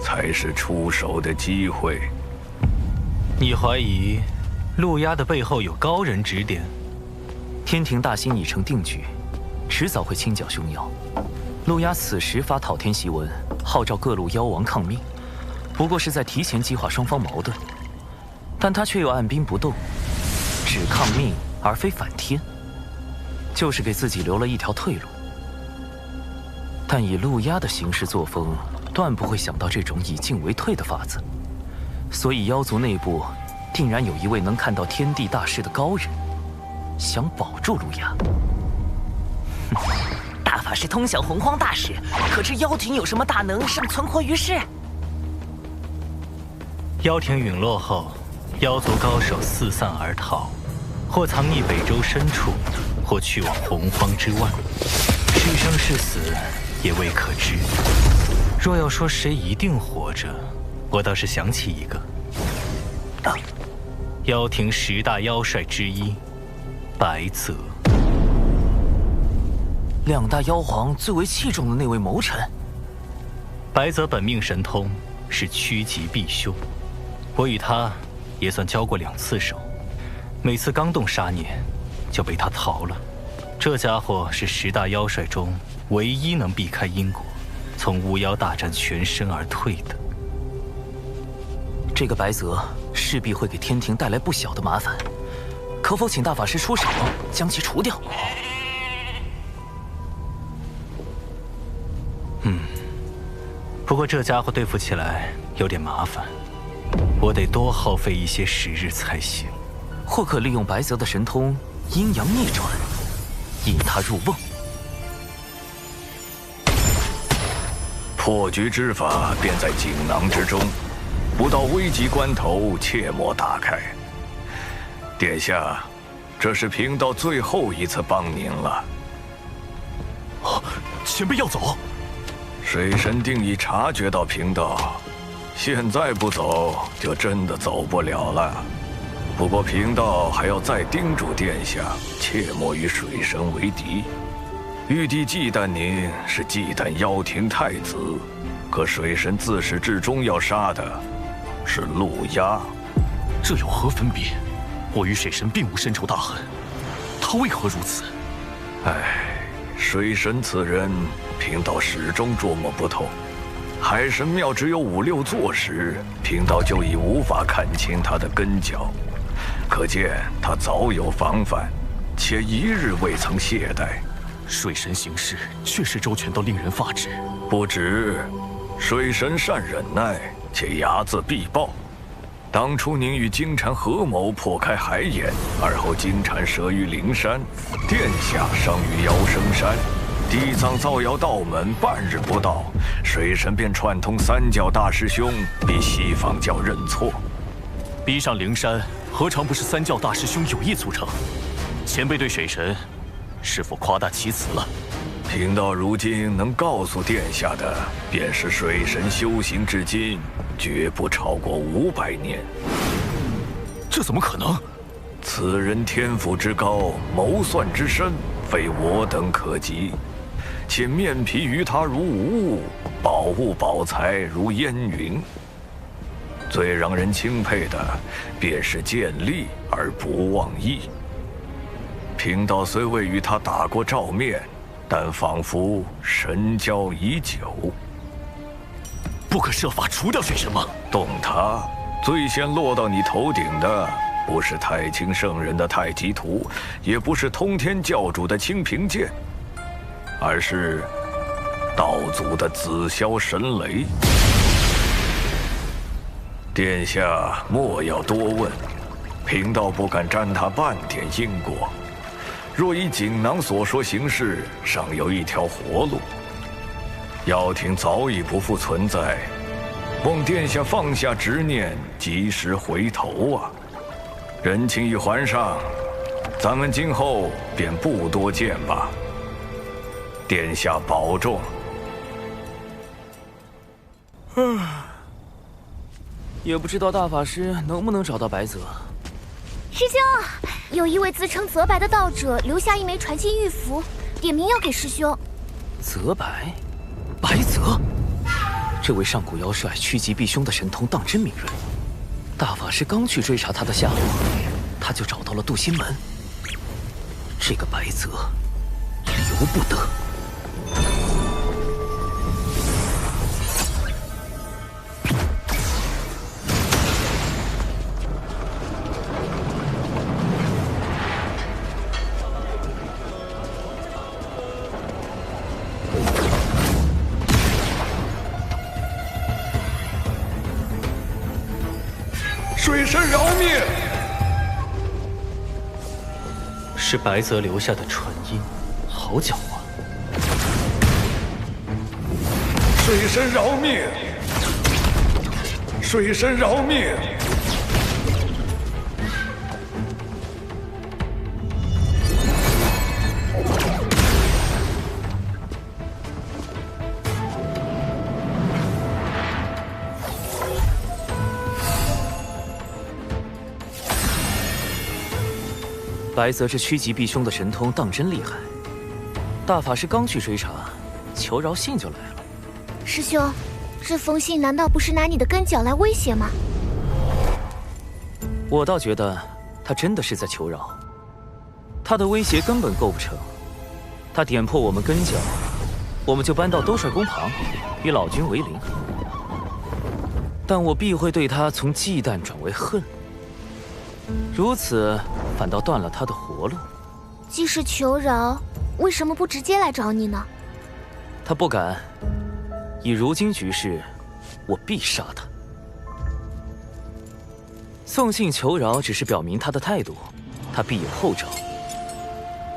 才是出手的机会。你怀疑陆压的背后有高人指点？天庭大兴已成定局，迟早会清剿凶妖。陆压此时发讨天檄文，号召各路妖王抗命，不过是在提前激化双方矛盾。但他却又按兵不动，只抗命而非反天，就是给自己留了一条退路。但以陆压的行事作风，断不会想到这种以进为退的法子。所以妖族内部定然有一位能看到天地大势的高人，想保住陆压。大法师通晓洪荒大事，可知妖庭有什么大能尚存活于世？妖庭陨落后，妖族高手四散而逃，或藏匿北周深处，或去往洪荒之外，是生是死也未可知。若要说谁一定活着，我倒是想起一个，妖庭10大妖帅之一白泽。2大妖皇最为器重的那位谋臣。白泽本命神通是趋吉避凶，我与他也算交过2次手，每次刚动杀念，就被他逃了。这家伙是10大妖帅中唯一能避开因果，从巫妖大战全身而退的。这个白泽势必会给天庭带来不小的麻烦，可否请大法师出手将其除掉？不过这家伙对付起来有点麻烦，我得多耗费一些时日才行。或可利用白泽的神通阴阳逆转，引他入瓮。破局之法便在锦囊之中，不到危急关头切莫打开。殿下，这是贫道最后一次帮您了。前辈要走？水神定已察觉到贫道，现在不走就真的走不了了。不过贫道还要再叮嘱殿下，切莫与水神为敌。玉帝忌惮您是忌惮妖庭太子，可水神自始至终要杀的是陆压，这有何分别？我与水神并无深仇大恨，他为何如此？水神此人，贫道始终捉摸不透。海神庙只有5、6座时，贫道就已无法看清他的根脚，可见他早有防范，且一日未曾懈怠。水神行事确实周全到令人发指。不止，水神善忍耐，且睚眦必报。当初您与金蝉合谋破开海眼，而后金蝉折于灵山，殿下伤于妖生山，地藏造谣道门半日不到，水神便串通3教大师兄逼西方教认错。逼上灵山，何尝不是3教大师兄有意促成？前辈对水神是否夸大其词了？贫道如今能告诉殿下的，便是水神修行至今，绝不超过500年。这怎么可能？此人天赋之高，谋算之深，非我等可及。且面皮于他如无物，宝物宝财如烟云。最让人钦佩的，便是见利而不忘义。贫道虽未与他打过照面，但仿佛神交已久。不可设法除掉水神吗？动他，最先落到你头顶的，不是太清圣人的太极图，也不是通天教主的清平剑，而是道祖的紫霄神雷。殿下莫要多问，贫道不敢沾他半点因果。若依锦囊所说行事，尚有一条活路。妖庭早已不复存在，望殿下放下执念，及时回头啊！人情已还上，咱们今后便不多见吧。殿下保重。也不知道大法师能不能找到白泽。师兄，有一位自称泽白的道者留下一枚传信玉符，点名要给师兄。泽白，白泽，这位上古妖帅趋吉避凶的神通当真敏锐。大法师刚去追查他的下落，他就找到了渡心门。这个白泽，由不得。水神饶命！是白泽留下的传音，好狡猾！水神饶命！水神饶命！白泽这趋吉避凶的神通当真厉害，大法师刚去追查，求饶信就来了。师兄，这封信难道不是拿你的根脚来威胁吗？我倒觉得他真的是在求饶，他的威胁根本构不成。他点破我们根脚，我们就搬到兜率宫旁，与老君为邻。但我必会对他从忌惮转为恨，如此反倒断了他的活路。既是求饶，为什么不直接来找你呢？他不敢。以如今局势，我必杀他。送信求饶只是表明他的态度，他必有后招。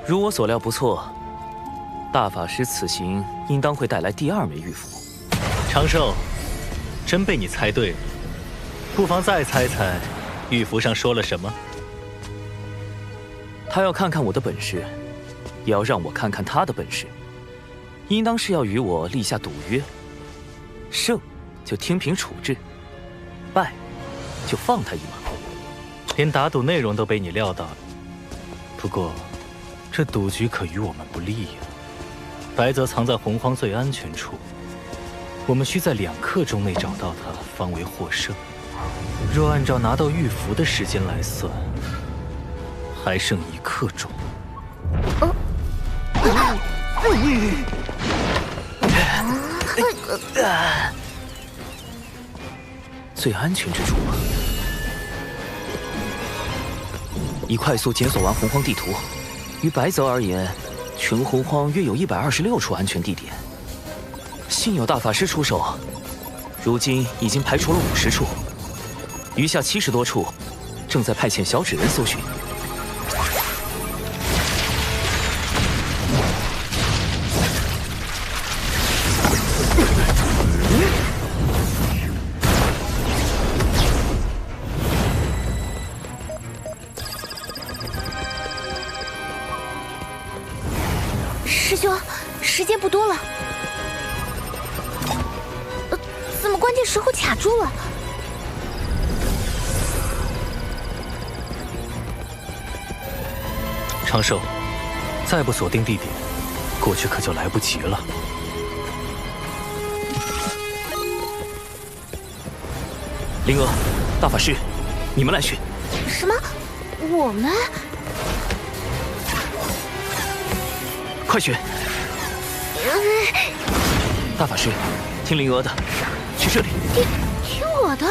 如我所料不错，大法师此行应当会带来第2枚玉符。长寿，真被你猜对了。不妨再猜猜，玉符上说了什么？他要看看我的本事，也要让我看看他的本事。应当是要与我立下赌约，胜就听凭处置，败就放他一马。连打赌内容都被你料到了。不过，这赌局可与我们不利呀。白泽藏在洪荒最安全处，我们需在2刻钟内找到他，方为获胜。若按照拿到玉符的时间来算，还剩1刻钟。最安全之处吗？已快速检索完洪荒地图，于白泽而言，全洪荒约有126处安全地点。幸有大法师出手，如今已经排除了50处，余下70多处，正在派遣小纸人搜寻。师兄，时间不多了。怎么关键时候卡住了？长寿，再不锁定地点，过去可就来不及了。灵娥，大法师，你们来去。什么？我们？快去！大法师，听灵娥的，去这里。听我的。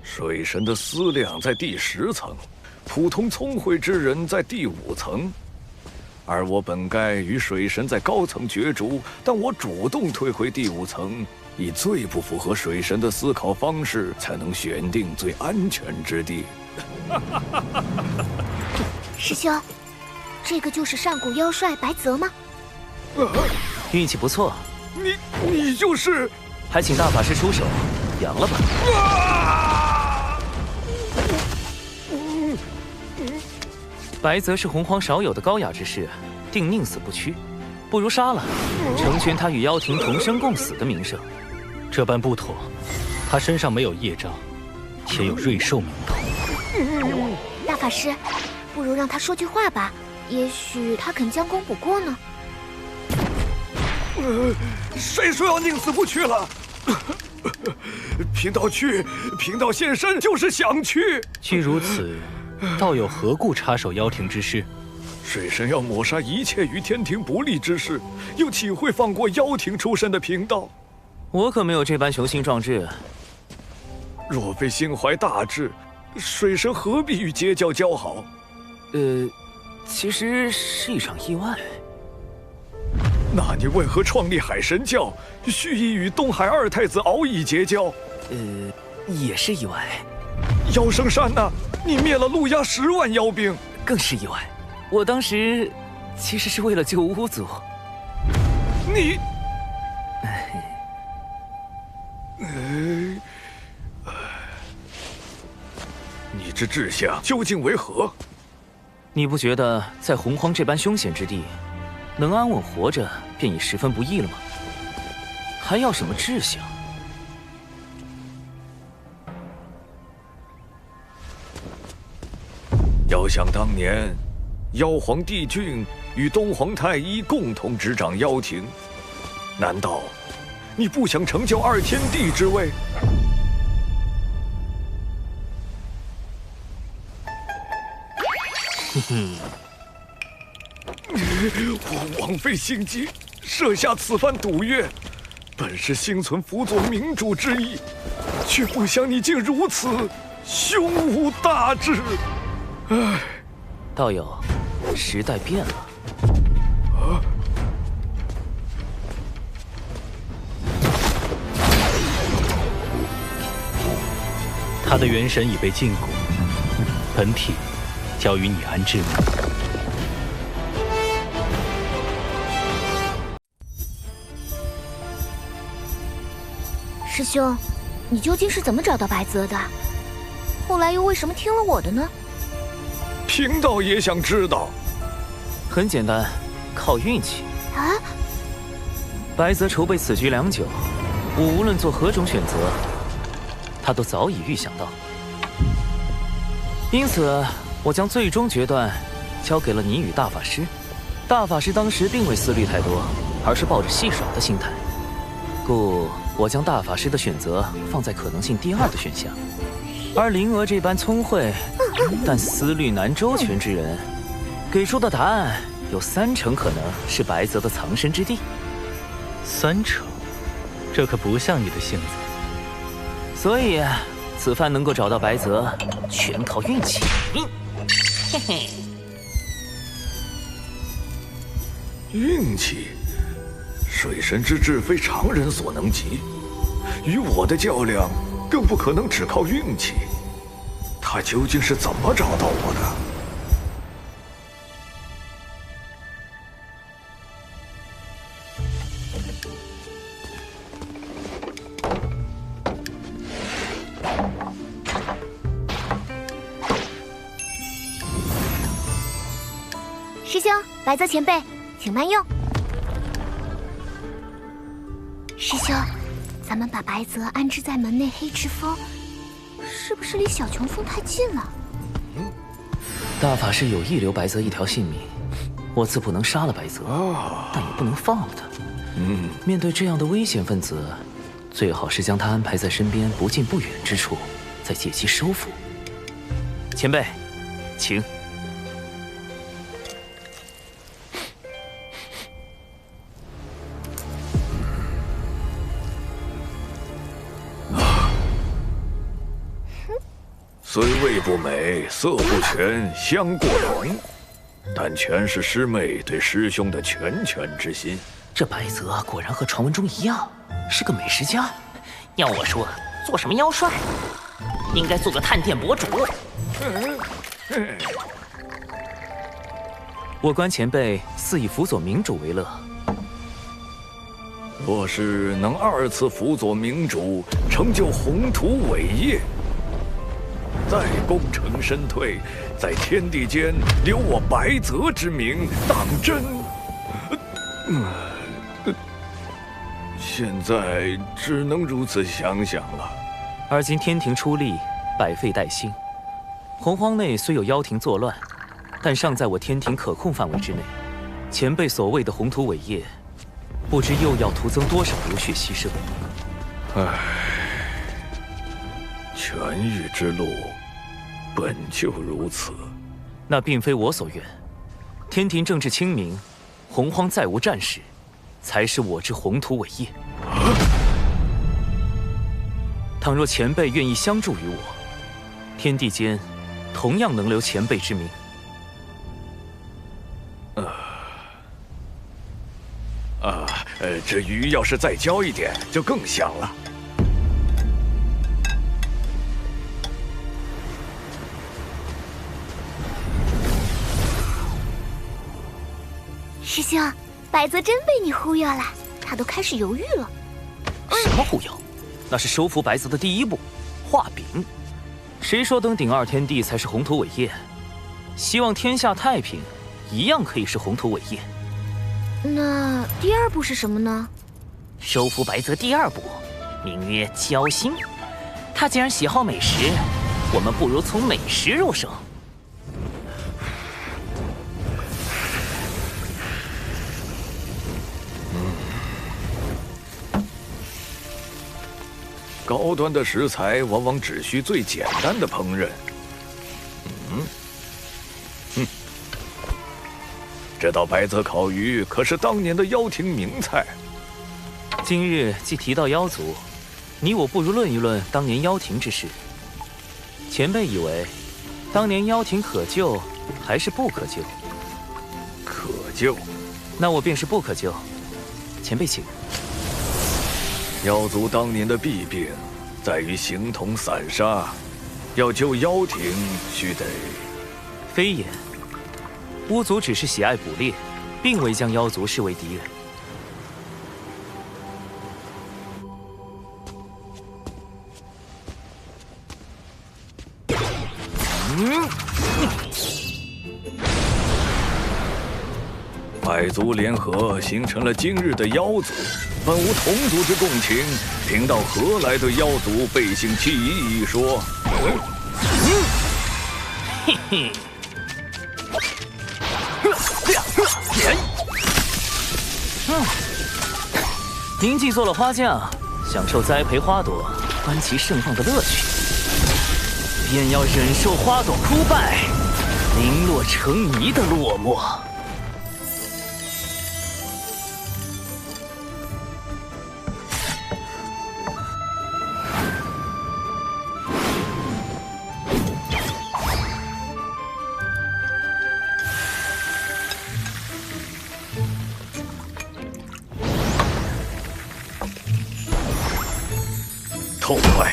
水神的思量在第10层，普通聪慧之人在第5层，而我本该与水神在高层角逐，但我主动退回第5层，以最不符合水神的思考方式，才能选定最安全之地。师兄，这个就是上古妖帅白泽吗？运气不错。你就是？还请大法师出手，扬了吧。白泽是洪荒少有的高雅之士，定宁死不屈，不如杀了，成全他与妖庭同生共死的名声。这般不妥，他身上没有业障，也有瑞兽名头。大法师，不如让他说句话吧，也许他肯将功补过呢。谁说要宁死不屈了？贫道去，贫道现身就是想去。既如此，道友何故插手妖庭之事？水神要抹杀一切与天庭不利之事，又岂会放过妖庭出身的贫道？我可没有这般雄心壮志。若非心怀大志，水神何必与截教交好？其实是一场意外。那你为何创立海神教，蓄意与东海2太子敖乙结交？也是意外。妖圣山呐，你灭了陆压10万妖兵，更是意外。我当时其实是为了救巫族。你，你之志向究竟为何？你不觉得在洪荒这般凶险之地，能安稳活着便已十分不易了吗？还要什么志向？要想当年，妖皇帝俊与东皇太一共同执掌妖庭，难道你不想成就2天地之位？我枉费心机，设下此番赌约，本是心存辅佐明主之意，却不想你竟如此胸无大志。唉，道友，时代变了。他的元神已被禁锢，本体交于你安置。师兄，你究竟是怎么找到白泽的？后来又为什么听了我的呢？贫道也想知道。很简单，靠运气。啊！白泽筹备此局良久，我无论做何种选择，他都早已预想到。因此，我将最终决断交给了你与大法师。大法师当时并未思虑太多，而是抱着戏耍的心态，故我将大法师的选择放在可能性第2的选项。而灵娥这般聪慧但思虑难周全之人，给出的答案有3成可能是白泽的藏身之地。3成，这可不像你的性子。所以，此番能够找到白泽，全靠运气。嘿嘿。运气，水神之志非常人所能及，与我的较量更不可能只靠运气。他究竟是怎么找到我的？师兄，白泽前辈，请慢用。师兄，咱们把白泽安置在门内黑池峰，是不是离小琼峰太近了？大法师有意留白泽一条性命，我自不能杀了白泽，但也不能放了他。面对这样的危险分子，最好是将他安排在身边不近不远之处，再借机收服。前辈，请。虽味不美，色不全，香过浓，但全是师妹对师兄的拳之心。这白泽果然和传闻中一样，是个美食家。要我说，做什么妖帅，应该做个探店博主。我观前辈似以辅佐明主为乐。若是能2次辅佐明主，成就宏图伟业，再功成身退，在天地间留我白泽之名，当真。现在只能如此想想了。而今天庭出力，百废待兴。洪荒内虽有妖庭作乱，但尚在我天庭可控范围之内。前辈所谓的宏图伟业，不知又要徒增多少流血牺牲。唉，权欲之路本就如此。那并非我所愿。天庭政治清明，洪荒再无战事，才是我之宏图伟业。倘若前辈愿意相助于我，天地间同样能留前辈之名。这鱼要是再浇一点，就更香了。师兄，白泽真被你忽悠了，他都开始犹豫了。什么忽悠？那是收服白泽的第一步，画饼。谁说登顶2天地才是宏图伟业？希望天下太平，一样可以是宏图伟业。那第2步是什么呢？收服白泽第2步，名曰交心。他既然喜好美食，我们不如从美食入手。高端的食材往往只需最简单的烹饪。这道白泽烤鱼可是当年的妖庭名菜。今日既提到妖族，你我不如论一论当年妖庭之事。前辈以为，当年妖庭可救还是不可救？可救。那我便是不可救。前辈请。妖族当年的弊病，在于形同散沙，要救妖庭，须得……非也。巫族只是喜爱捕猎，并未将妖族视为敌人。百族联合形成了今日的妖族，本无同族之共情，凭到何来对妖族背信弃义一说？嘿嘿。您既做了花匠，享受栽培花朵、观其盛放的乐趣，便要忍受花朵枯败、零落成泥的落寞。痛快，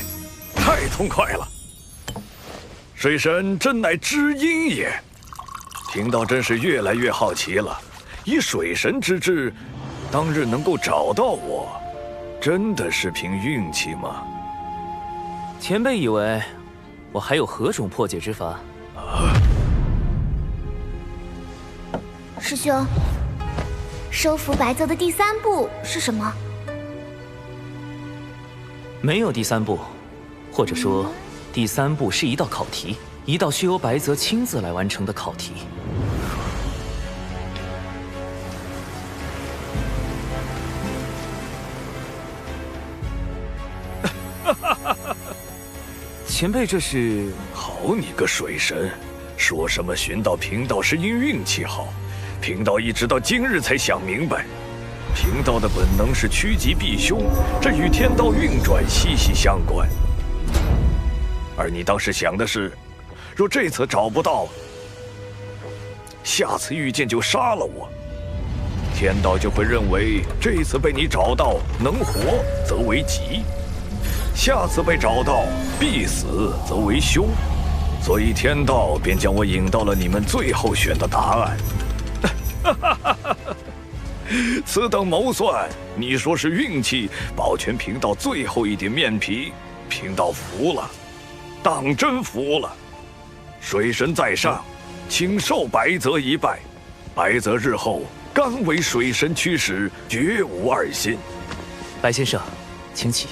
太痛快了！水神真乃知音也。贫道真是越来越好奇了。以水神之智，当日能够找到我，真的是凭运气吗？前辈以为我还有何种破解之法？师兄，收服白泽的第3步是什么？没有第3步，或者说，第3步是一道考题，一道需由白泽亲自来完成的考题。前辈这是？好你个水神，说什么寻到贫道是因运气好，贫道一直到今日才想明白。贫道的本能是趋吉避凶，这与天道运转息息相关。而你当时想的是，若这次找不到，下次遇见就杀了我，天道就会认为这次被你找到能活则为吉，下次被找到必死则为凶，所以天道便将我引到了你们最后选的答案。此等谋算，你说是运气保全贫道最后一点面皮，贫道服了，当真服了。水神在上，请受白泽一拜。白泽日后甘为水神驱使，绝无二心。白先生，请起。